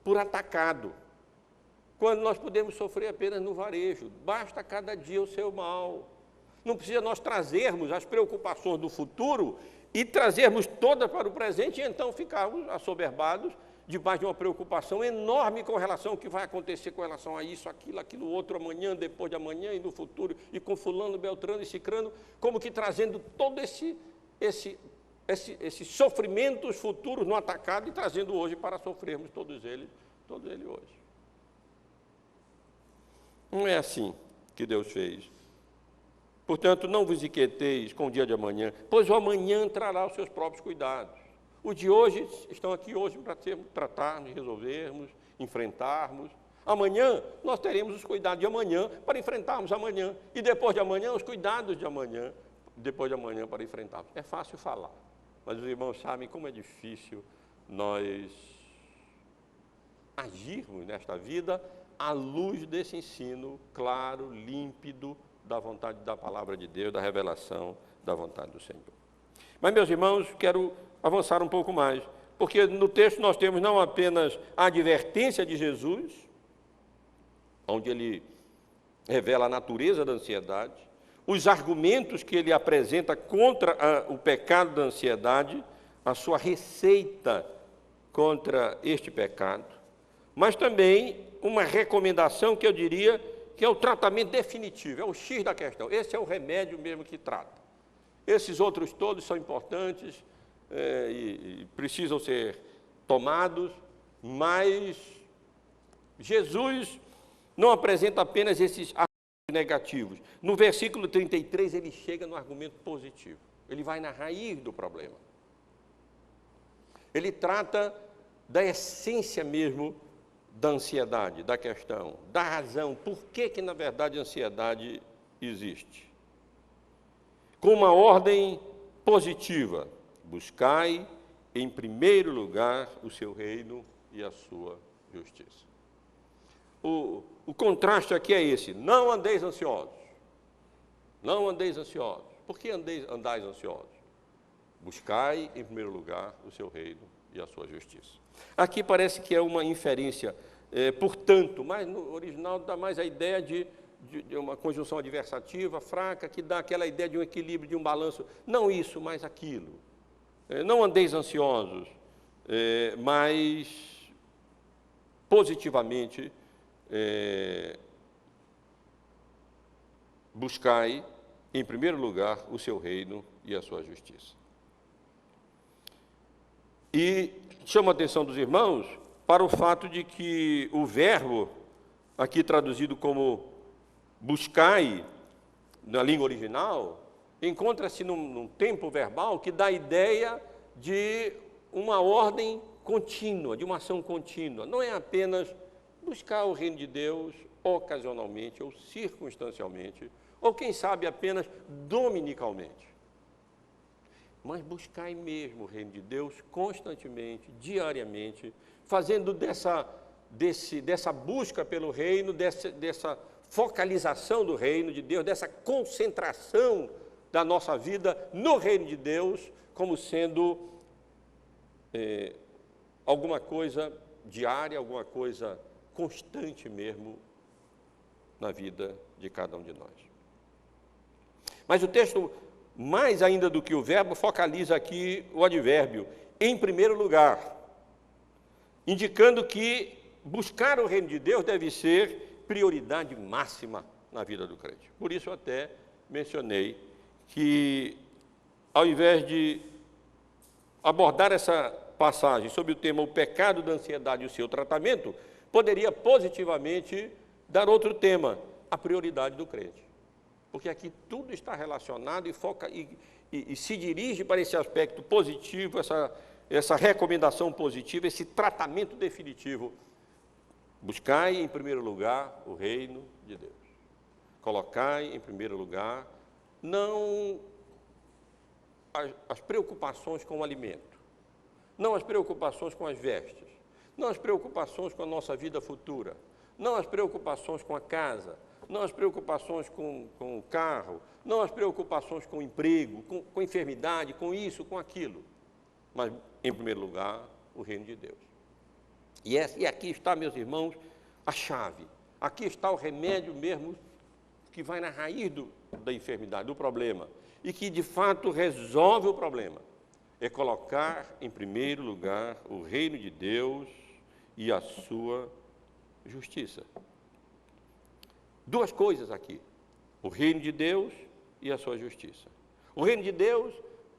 por atacado, quando nós podemos sofrer apenas no varejo. Basta cada dia o seu mal. Não precisa nós trazermos as preocupações do futuro e trazermos todas para o presente e então ficarmos assoberbados debaixo de uma preocupação enorme com relação ao que vai acontecer com relação a isso, aquilo outro, amanhã, depois de amanhã e no futuro, e com fulano, beltrano e cicrano, como que trazendo todo esses sofrimentos futuros no atacado e trazendo hoje para sofrermos todos eles hoje. Não é assim que Deus fez. Portanto, não vos inquieteis com o dia de amanhã, pois o amanhã trará os seus próprios cuidados. Os de hoje estão aqui hoje para tratarmos, resolvermos, enfrentarmos. Amanhã nós teremos os cuidados de amanhã para enfrentarmos amanhã. E depois de amanhã, os cuidados de amanhã, depois de amanhã para enfrentarmos. É fácil falar, mas os irmãos sabem como é difícil nós agirmos nesta vida à luz desse ensino claro, límpido, da vontade da palavra de Deus, da revelação da vontade do Senhor. Mas, meus irmãos, quero avançar um pouco mais, porque no texto nós temos não apenas a advertência de Jesus, onde ele revela a natureza da ansiedade, os argumentos que ele apresenta contra o pecado da ansiedade, a sua receita contra este pecado, mas também uma recomendação que eu diria que é o tratamento definitivo, é o X da questão. Esse é o remédio mesmo que trata. Esses outros todos são importantes e precisam ser tomados, mas Jesus não apresenta apenas esses argumentos negativos. No versículo 33, ele chega no argumento positivo. Ele vai na raiz do problema. Ele trata da essência mesmo da ansiedade, da questão, da razão, por que na verdade a ansiedade existe. Com uma ordem positiva, buscai em primeiro lugar o seu reino e a sua justiça. O contraste aqui é esse, não andeis ansiosos, não andeis ansiosos. Por que andais ansiosos? Buscai em primeiro lugar o seu reino e a sua justiça. Aqui parece que é uma inferência, portanto, mas no original dá mais a ideia de uma conjunção adversativa fraca, que dá aquela ideia de um equilíbrio, de um balanço. Não isso, mas aquilo. Não andeis ansiosos, mas positivamente buscai em primeiro lugar o seu reino e a sua justiça. E chamo a atenção dos irmãos para o fato de que o verbo, aqui traduzido como buscai, na língua original, encontra-se num tempo verbal que dá a ideia de uma ordem contínua, de uma ação contínua. Não é apenas buscar o reino de Deus ocasionalmente ou circunstancialmente, ou quem sabe apenas dominicalmente. Mas buscai mesmo o reino de Deus constantemente, diariamente, fazendo dessa busca pelo reino, dessa focalização do reino de Deus, dessa concentração da nossa vida no reino de Deus, como sendo alguma coisa diária, alguma coisa constante mesmo na vida de cada um de nós. Mas o texto, mais ainda do que o verbo, focaliza aqui o advérbio, em primeiro lugar, indicando que buscar o reino de Deus deve ser prioridade máxima na vida do crente. Por isso eu até mencionei que, ao invés de abordar essa passagem sobre o tema o pecado da ansiedade e o seu tratamento, poderia positivamente dar outro tema, a prioridade do crente. Porque aqui tudo está relacionado e se dirige para esse aspecto positivo, essa recomendação positiva, esse tratamento definitivo. Buscai em primeiro lugar o reino de Deus. Colocai em primeiro lugar não as preocupações com o alimento, não as preocupações com as vestes, não as preocupações com a nossa vida futura, não as preocupações com a casa, não as preocupações com o carro, não as preocupações com o emprego, com enfermidade, com isso, com aquilo, mas, em primeiro lugar, o reino de Deus. E aqui está, meus irmãos, a chave. Aqui está o remédio mesmo que vai na raiz da enfermidade, do problema, e que, de fato, resolve o problema. É colocar, em primeiro lugar, o reino de Deus e a sua justiça. Duas coisas aqui, o reino de Deus e a sua justiça. O reino de Deus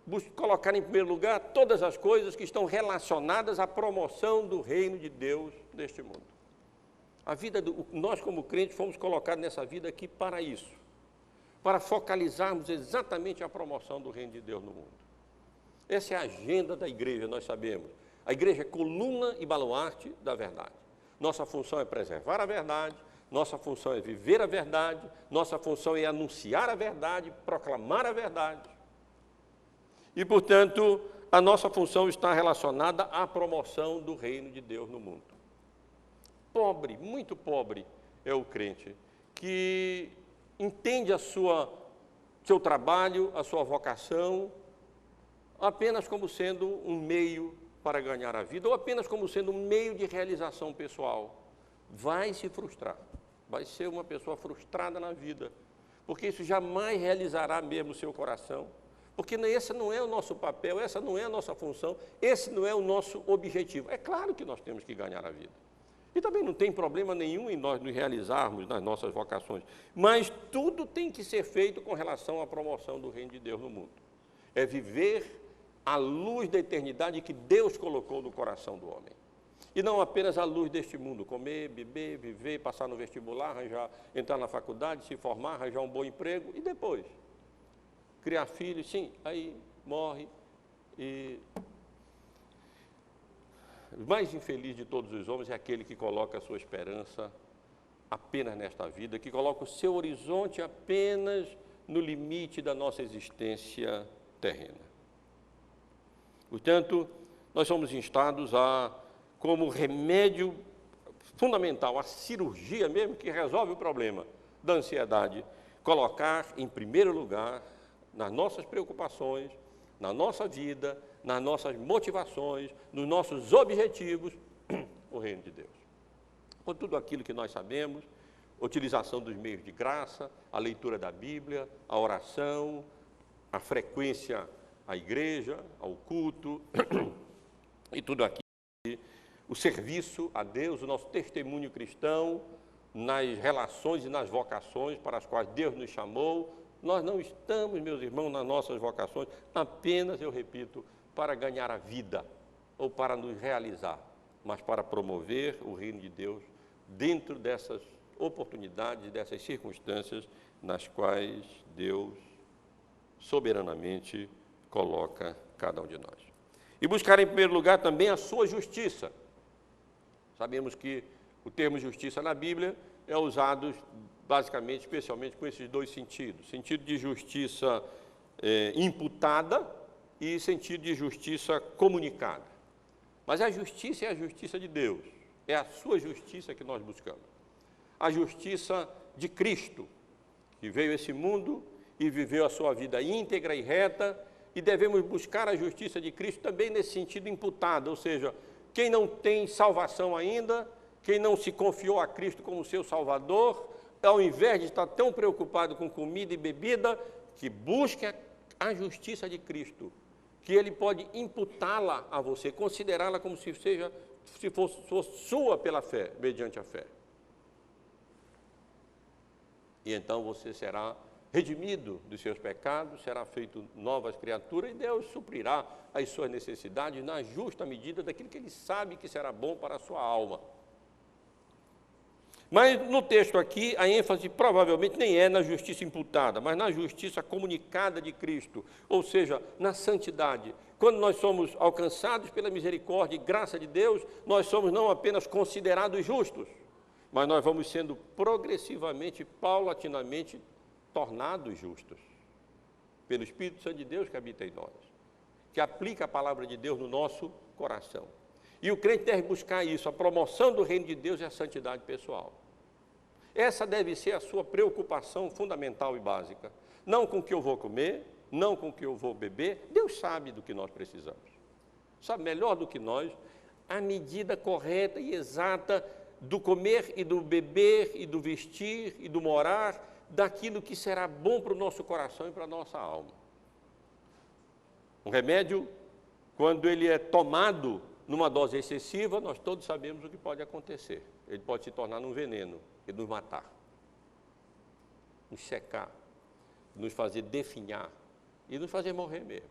busca colocar em primeiro lugar todas as coisas que estão relacionadas à promoção do reino de Deus neste mundo. Nós como crentes fomos colocados nessa vida aqui para isso, para focalizarmos exatamente a promoção do reino de Deus no mundo. Essa é a agenda da igreja, nós sabemos. A igreja é coluna e baluarte da verdade. Nossa função é preservar a verdade, nossa função é viver a verdade, nossa função é anunciar a verdade, proclamar a verdade. E, portanto, a nossa função está relacionada à promoção do reino de Deus no mundo. Pobre, muito pobre é o crente que entende seu trabalho, a sua vocação, apenas como sendo um meio para ganhar a vida, ou apenas como sendo um meio de realização pessoal. Vai se frustrar, vai ser uma pessoa frustrada na vida, porque isso jamais realizará mesmo o seu coração, porque esse não é o nosso papel, essa não é a nossa função, esse não é o nosso objetivo. É claro que nós temos que ganhar a vida. E também não tem problema nenhum em nós nos realizarmos nas nossas vocações, mas tudo tem que ser feito com relação à promoção do reino de Deus no mundo. É viver a luz da eternidade que Deus colocou no coração do homem. E não apenas a luz deste mundo, comer, beber, viver, passar no vestibular, entrar na faculdade, se formar, arranjar um bom emprego e depois criar filhos, sim, aí morre e... O mais infeliz de todos os homens é aquele que coloca a sua esperança apenas nesta vida, que coloca o seu horizonte apenas no limite da nossa existência terrena. Portanto, nós somos instados como remédio fundamental, a cirurgia mesmo que resolve o problema da ansiedade, colocar em primeiro lugar, nas nossas preocupações, na nossa vida, nas nossas motivações, nos nossos objetivos, o reino de Deus. Com tudo aquilo que nós sabemos, a utilização dos meios de graça, a leitura da Bíblia, a oração, a frequência à igreja, ao culto, e tudo aquilo, o serviço a Deus, o nosso testemunho cristão, nas relações e nas vocações para as quais Deus nos chamou. Nós não estamos, meus irmãos, nas nossas vocações apenas, eu repito, para ganhar a vida ou para nos realizar, mas para promover o reino de Deus dentro dessas oportunidades, dessas circunstâncias nas quais Deus soberanamente coloca cada um de nós. E buscar em primeiro lugar também a sua justiça. Sabemos que o termo justiça na Bíblia é usado basicamente, especialmente com esses dois sentidos. Sentido de justiça imputada e sentido de justiça comunicada. Mas a justiça é a justiça de Deus. É a sua justiça que nós buscamos. A justiça de Cristo, que veio a esse mundo e viveu a sua vida íntegra e reta, e devemos buscar a justiça de Cristo também nesse sentido imputado, ou seja, quem não tem salvação ainda, quem não se confiou a Cristo como seu Salvador, ao invés de estar tão preocupado com comida e bebida, que busque a justiça de Cristo, que Ele pode imputá-la a você, considerá-la como se fosse sua pela fé, mediante a fé. E então você será redimido dos seus pecados, será feito novas criaturas, e Deus suprirá as suas necessidades na justa medida daquilo que Ele sabe que será bom para a sua alma. Mas no texto aqui, a ênfase provavelmente nem é na justiça imputada, mas na justiça comunicada de Cristo, ou seja, na santidade. Quando nós somos alcançados pela misericórdia e graça de Deus, nós somos não apenas considerados justos, mas nós vamos sendo progressivamente, paulatinamente, tornados justos, pelo Espírito Santo de Deus que habita em nós, que aplica a palavra de Deus no nosso coração. E o crente deve buscar isso, a promoção do reino de Deus e a santidade pessoal. Essa deve ser a sua preocupação fundamental e básica. Não com o que eu vou comer, não com o que eu vou beber. Deus sabe do que nós precisamos. Sabe melhor do que nós a medida correta e exata do comer e do beber e do vestir e do morar, daquilo que será bom para o nosso coração e para a nossa alma. Um remédio, quando ele é tomado numa dose excessiva, nós todos sabemos o que pode acontecer. Ele pode se tornar um veneno e nos matar, nos secar, nos fazer definhar e nos fazer morrer mesmo.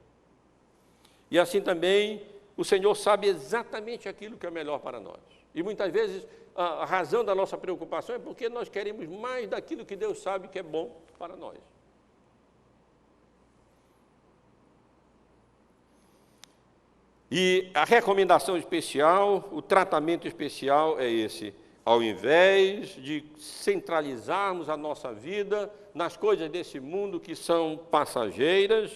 E assim também o Senhor sabe exatamente aquilo que é melhor para nós. E muitas vezes a razão da nossa preocupação é porque nós queremos mais daquilo que Deus sabe que é bom para nós. E a recomendação especial, o tratamento especial é esse: ao invés de centralizarmos a nossa vida nas coisas desse mundo que são passageiras,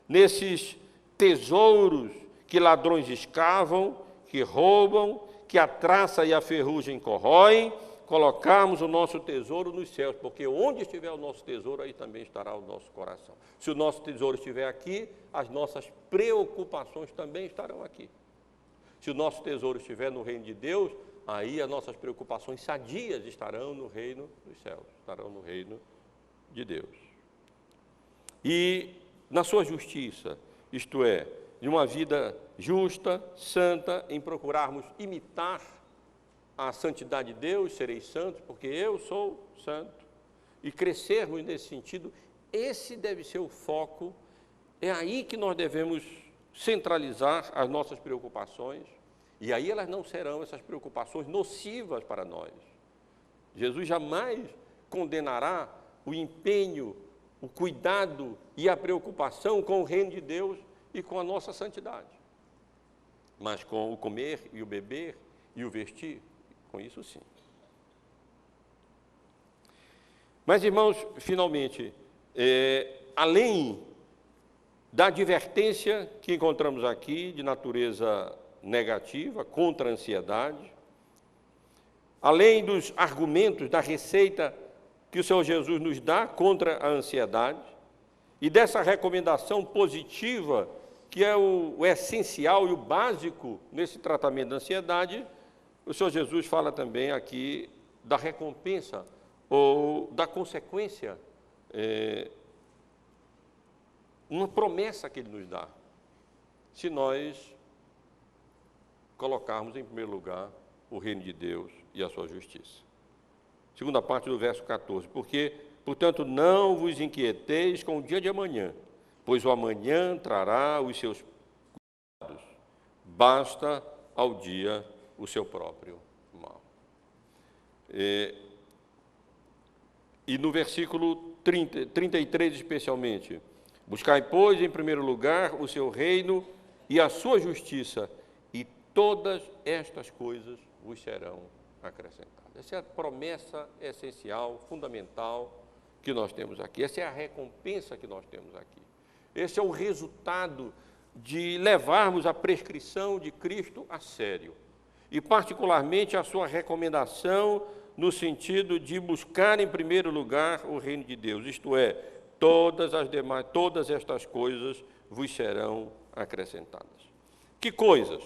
nesses tesouros que ladrões escavam, que roubam, que a traça e a ferrugem corroem, colocarmos o nosso tesouro nos céus, porque onde estiver o nosso tesouro, aí também estará o nosso coração. Se o nosso tesouro estiver aqui, as nossas preocupações também estarão aqui. Se o nosso tesouro estiver no reino de Deus, aí as nossas preocupações sadias estarão no reino dos céus, estarão no reino de Deus. E na sua justiça, isto é, de uma vida justa, santa, em procurarmos imitar a santidade de Deus, sereis santos, porque eu sou santo, e crescermos nesse sentido, esse deve ser o foco, é aí que nós devemos centralizar as nossas preocupações, e aí elas não serão essas preocupações nocivas para nós. Jesus jamais condenará o empenho, o cuidado e a preocupação com o reino de Deus e com a nossa santidade, mas com o comer e o beber e o vestir, com isso sim. Mas, irmãos, finalmente, além da advertência que encontramos aqui de natureza negativa, contra a ansiedade, além dos argumentos da receita que o Senhor Jesus nos dá contra a ansiedade, e dessa recomendação positiva, que é o essencial e o básico nesse tratamento da ansiedade, o Senhor Jesus fala também aqui da recompensa ou da consequência, uma promessa que Ele nos dá, se nós colocarmos em primeiro lugar o reino de Deus e a sua justiça. Segunda parte do verso 14, porque, portanto, não vos inquieteis com o dia de amanhã, pois o amanhã trará os seus cuidados, basta ao dia o seu próprio mal. E no versículo 33 especialmente, buscai, pois, em primeiro lugar o seu reino e a sua justiça, e todas estas coisas vos serão acrescentadas. Essa é a promessa essencial, fundamental que nós temos aqui. Essa é a recompensa que nós temos aqui. Esse é o resultado de levarmos a prescrição de Cristo a sério. E, particularmente, a sua recomendação no sentido de buscar, em primeiro lugar, o reino de Deus. Isto é, todas estas coisas vos serão acrescentadas. Que coisas?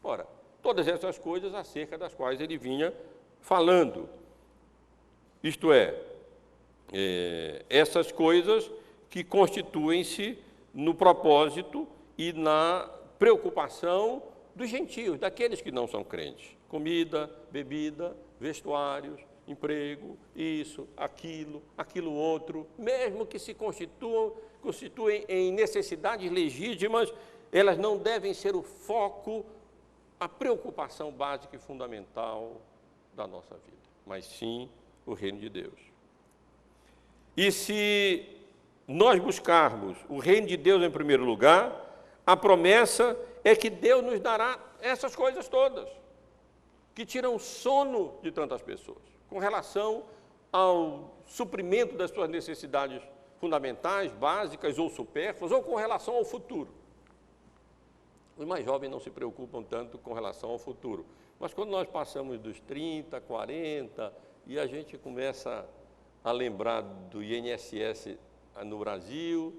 Ora, todas essas coisas acerca das quais ele vinha falando. Isto é, essas coisas que constituem-se no propósito e na preocupação dos gentios, daqueles que não são crentes. Comida, bebida, vestuários, emprego, isso, aquilo outro, mesmo que se constituem em necessidades legítimas, elas não devem ser o foco, a preocupação básica e fundamental da nossa vida, mas sim o reino de Deus. E se nós buscarmos o reino de Deus em primeiro lugar, a promessa é que Deus nos dará essas coisas todas, que tiram o sono de tantas pessoas, com relação ao suprimento das suas necessidades fundamentais, básicas ou supérfluas, ou com relação ao futuro. Os mais jovens não se preocupam tanto com relação ao futuro, mas quando nós passamos dos 30, 40, e a gente começa a lembrar do INSS no Brasil,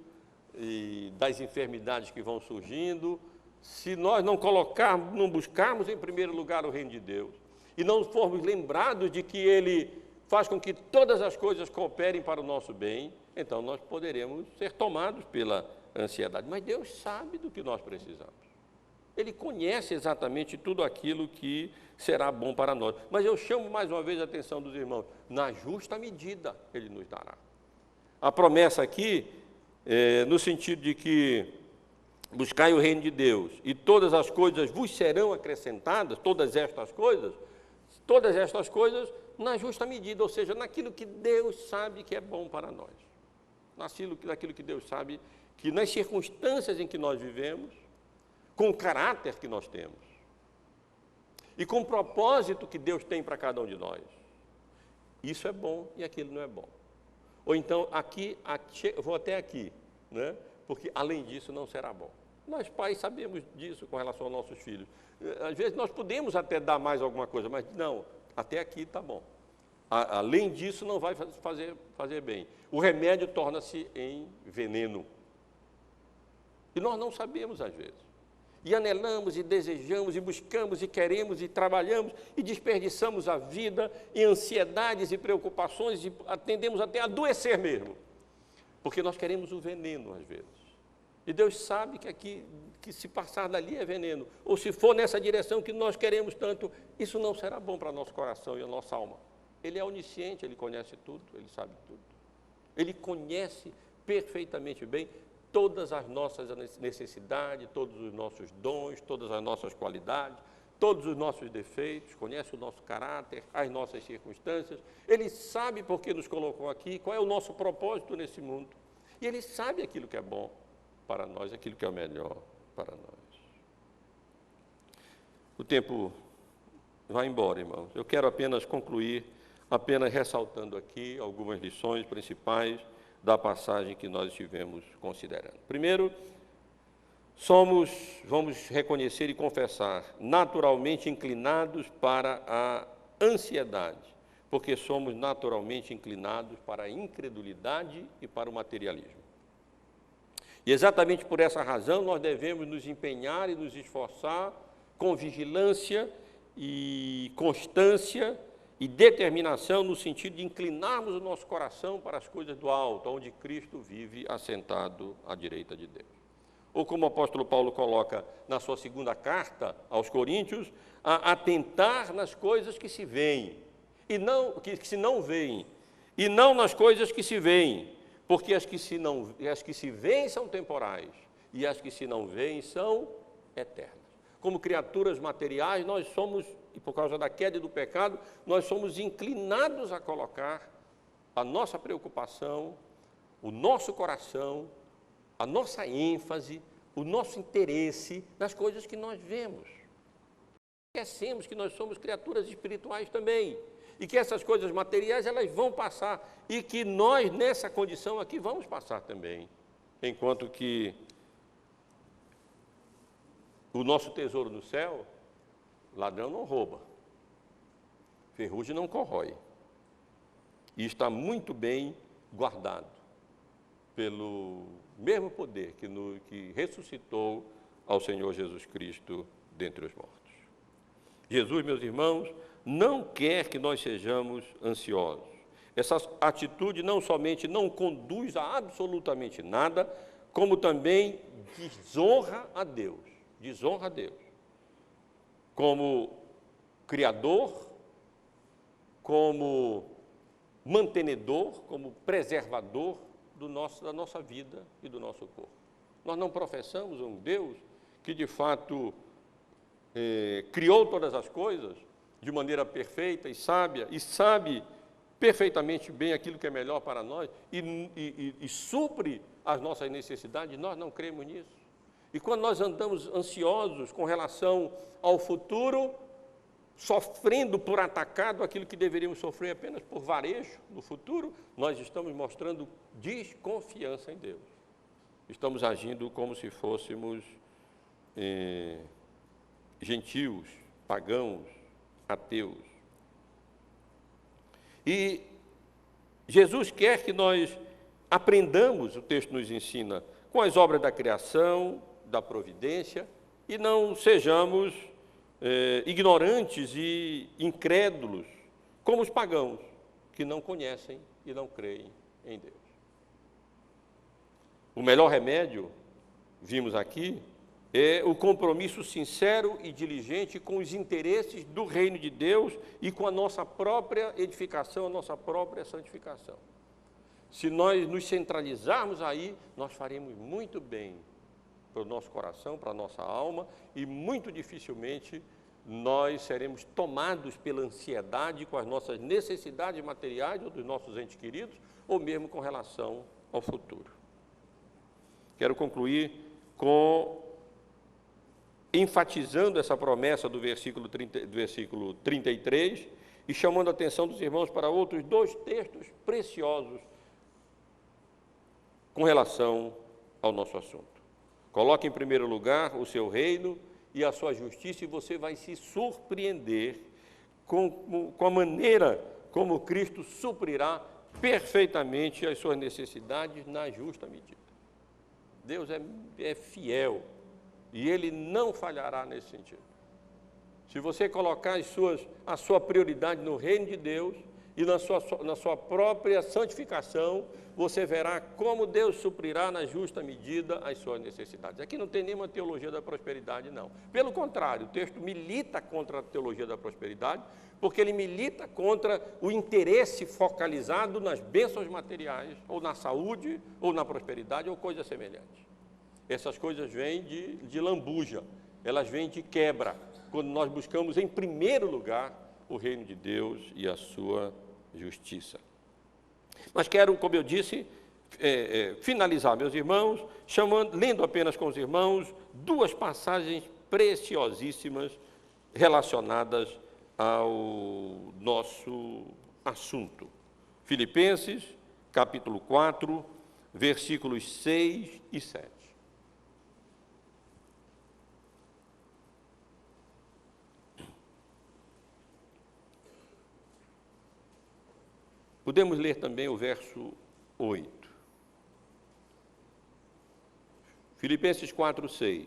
e das enfermidades que vão surgindo, se nós não buscarmos em primeiro lugar o reino de Deus, e não formos lembrados de que Ele faz com que todas as coisas cooperem para o nosso bem, então nós poderemos ser tomados pela ansiedade. Mas Deus sabe do que nós precisamos. Ele conhece exatamente tudo aquilo que será bom para nós. Mas eu chamo mais uma vez a atenção dos irmãos, na justa medida Ele nos dará. A promessa aqui, no sentido de que buscai o reino de Deus e todas as coisas vos serão acrescentadas, todas estas coisas na justa medida, ou seja, naquilo que Deus sabe que é bom para nós. Naquilo que Deus sabe que nas circunstâncias em que nós vivemos, com o caráter que nós temos e com o propósito que Deus tem para cada um de nós. Isso é bom e aquilo não é bom. Ou então, vou até aqui, né? Porque além disso não será bom. Nós pais sabemos disso com relação aos nossos filhos. Às vezes nós podemos até dar mais alguma coisa, mas não, até aqui está bom. Além disso não vai fazer bem. O remédio torna-se em veneno. E nós não sabemos às vezes. E anelamos, e desejamos, e buscamos, e queremos, e trabalhamos, e desperdiçamos a vida em ansiedades e preocupações, e tendemos até a adoecer mesmo, porque nós queremos o veneno às vezes. E Deus sabe que se passar dali é veneno, ou se for nessa direção que nós queremos tanto, isso não será bom para o nosso coração e a nossa alma. Ele é onisciente, Ele conhece tudo, Ele sabe tudo. Ele conhece perfeitamente bem todas as nossas necessidades, todos os nossos dons, todas as nossas qualidades, todos os nossos defeitos, conhece o nosso caráter, as nossas circunstâncias. Ele sabe por que nos colocou aqui, qual é o nosso propósito nesse mundo. E Ele sabe aquilo que é bom para nós, aquilo que é o melhor para nós. O tempo vai embora, irmãos. Eu quero apenas concluir, apenas ressaltando aqui algumas lições principais da passagem que nós estivemos considerando. Primeiro, vamos reconhecer e confessar, naturalmente inclinados para a ansiedade, porque somos naturalmente inclinados para a incredulidade e para o materialismo. E exatamente por essa razão nós devemos nos empenhar e nos esforçar com vigilância e constância e determinação no sentido de inclinarmos o nosso coração para as coisas do alto, onde Cristo vive assentado à direita de Deus. Ou como o apóstolo Paulo coloca na sua segunda carta aos Coríntios, a atentar nas coisas que se veem, e não, que se não veem, e não nas coisas que se veem, porque as que se veem são temporais, e as que se não veem são eternas. Como criaturas materiais, nós somos, e por causa da queda e do pecado, nós somos inclinados a colocar a nossa preocupação, o nosso coração, a nossa ênfase o nosso interesse nas coisas que nós vemos. Esquecemos que nós somos criaturas espirituais também, e que essas coisas materiais elas vão passar, e que nós, nessa condição aqui, vamos passar também, enquanto que o nosso tesouro no céu, ladrão não rouba, ferrugem não corrói, e está muito bem guardado pelo mesmo poder que ressuscitou ao Senhor Jesus Cristo dentre os mortos. Jesus, meus irmãos, não quer que nós sejamos ansiosos. Essa atitude não somente não conduz a absolutamente nada, como também desonra a Deus. Desonra a Deus. Como Criador, como mantenedor, como preservador da nossa vida e do nosso corpo. Nós não professamos um Deus que, de fato, criou todas as coisas de maneira perfeita e sábia, e sabe perfeitamente bem aquilo que é melhor para nós, e supre as nossas necessidades. Nós não cremos nisso. E quando nós andamos ansiosos com relação ao futuro, sofrendo por atacado aquilo que deveríamos sofrer apenas por varejo no futuro, nós estamos mostrando desconfiança em Deus. Estamos agindo como se fôssemos gentios, pagãos, ateus. E Jesus quer que nós aprendamos, o texto nos ensina, com as obras da criação, da providência, e não sejamos ignorantes e incrédulos, como os pagãos, que não conhecem e não creem em Deus. O melhor remédio, vimos aqui, é o compromisso sincero e diligente com os interesses do reino de Deus e com a nossa própria edificação, a nossa própria santificação. Se nós nos centralizarmos aí, nós faremos muito bem para o nosso coração, para a nossa alma, e muito dificilmente nós seremos tomados pela ansiedade com as nossas necessidades materiais ou dos nossos entes queridos, ou mesmo com relação ao futuro. Quero concluir enfatizando essa promessa do versículo 33 e chamando a atenção dos irmãos para outros dois textos preciosos com relação ao nosso assunto. Coloque em primeiro lugar o seu reino e a sua justiça, e você vai se surpreender com a maneira como Cristo suprirá perfeitamente as suas necessidades na justa medida. Deus é fiel e Ele não falhará nesse sentido. Se você colocar a sua prioridade no reino de Deus e na sua própria santificação, você verá como Deus suprirá na justa medida as suas necessidades. Aqui não tem nenhuma teologia da prosperidade, não. Pelo contrário, o texto milita contra a teologia da prosperidade, porque ele milita contra o interesse focalizado nas bênçãos materiais, ou na saúde, ou na prosperidade, ou coisas semelhantes. Essas coisas vêm de lambuja, elas vêm de quebra, quando nós buscamos em primeiro lugar o reino de Deus e a sua justiça. Mas quero, como eu disse, finalizar, meus irmãos, lendo apenas com os irmãos duas passagens preciosíssimas relacionadas ao nosso assunto. Filipenses, capítulo 4, versículos 6 e 7. Podemos ler também o verso 8. Filipenses 4, 6.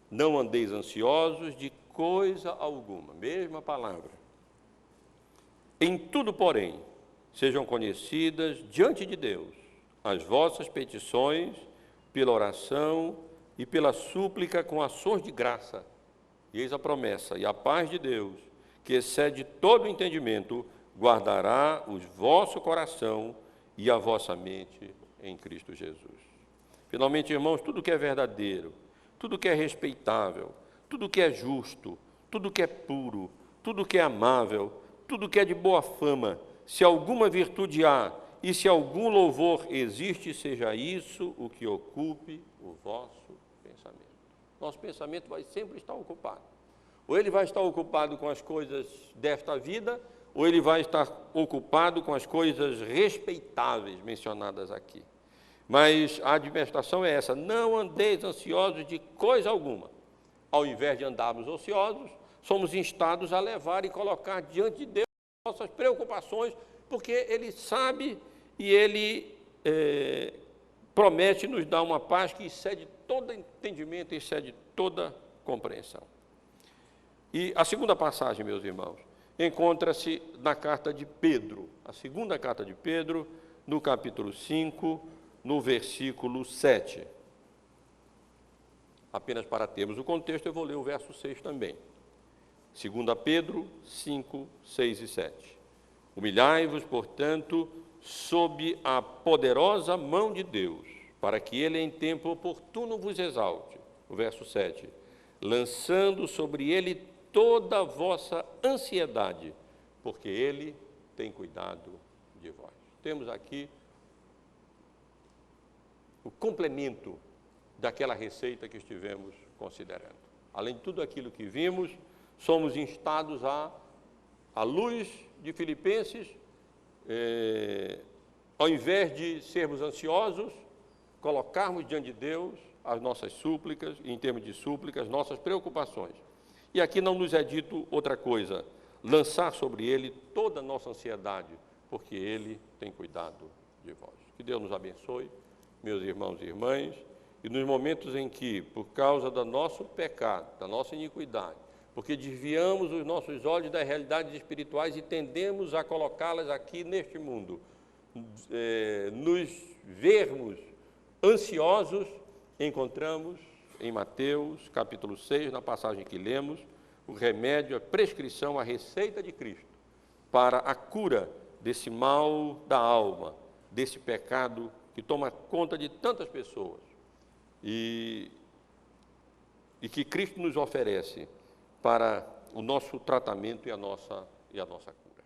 Não andeis ansiosos de coisa alguma, mesma palavra. Em tudo, porém, sejam conhecidas diante de Deus as vossas petições pela oração e pela súplica com ações de graça. E eis a promessa, e a paz de Deus, que excede todo o entendimento, guardará o vosso coração e a vossa mente em Cristo Jesus. Finalmente, irmãos, tudo que é verdadeiro, tudo que é respeitável, tudo que é justo, tudo que é puro, tudo que é amável, tudo que é de boa fama, se alguma virtude há e se algum louvor existe, seja isso o que ocupe o vosso pensamento. Nosso pensamento vai sempre estar ocupado. Ou ele vai estar ocupado com as coisas desta vida, ou ele vai estar ocupado com as coisas respeitáveis mencionadas aqui. Mas a adversação é essa: não andeis ansiosos de coisa alguma. Ao invés de andarmos ociosos, somos instados a levar e colocar diante de Deus nossas preocupações, porque Ele sabe e Ele promete nos dar uma paz que excede todo entendimento, excede toda compreensão. E a segunda passagem, meus irmãos, encontra-se na carta de Pedro, a segunda carta de Pedro, no capítulo 5, no versículo 7. Apenas para termos o contexto, eu vou ler o verso 6 também. 2 Pedro 5, 6 e 7. Humilhai-vos, portanto, sob a poderosa mão de Deus, para que Ele em tempo oportuno vos exalte. O verso 7. Lançando sobre Ele toda a vossa ansiedade, porque Ele tem cuidado de vós. Temos aqui o complemento daquela receita que estivemos considerando. Além de tudo aquilo que vimos, somos instados à luz de Filipenses, ao invés de sermos ansiosos, colocarmos diante de Deus as nossas súplicas, em termos de súplicas, nossas preocupações. E aqui não nos é dito outra coisa: lançar sobre Ele toda a nossa ansiedade, porque Ele tem cuidado de vós. Que Deus nos abençoe, meus irmãos e irmãs, e nos momentos em que, por causa do nosso pecado, da nossa iniquidade, porque desviamos os nossos olhos das realidades espirituais e tendemos a colocá-las aqui neste mundo, nos vermos ansiosos, encontramos em Mateus, capítulo 6, na passagem que lemos, o remédio, a prescrição, a receita de Cristo para a cura desse mal da alma, desse pecado que toma conta de tantas pessoas e que Cristo nos oferece para o nosso tratamento e a nossa cura.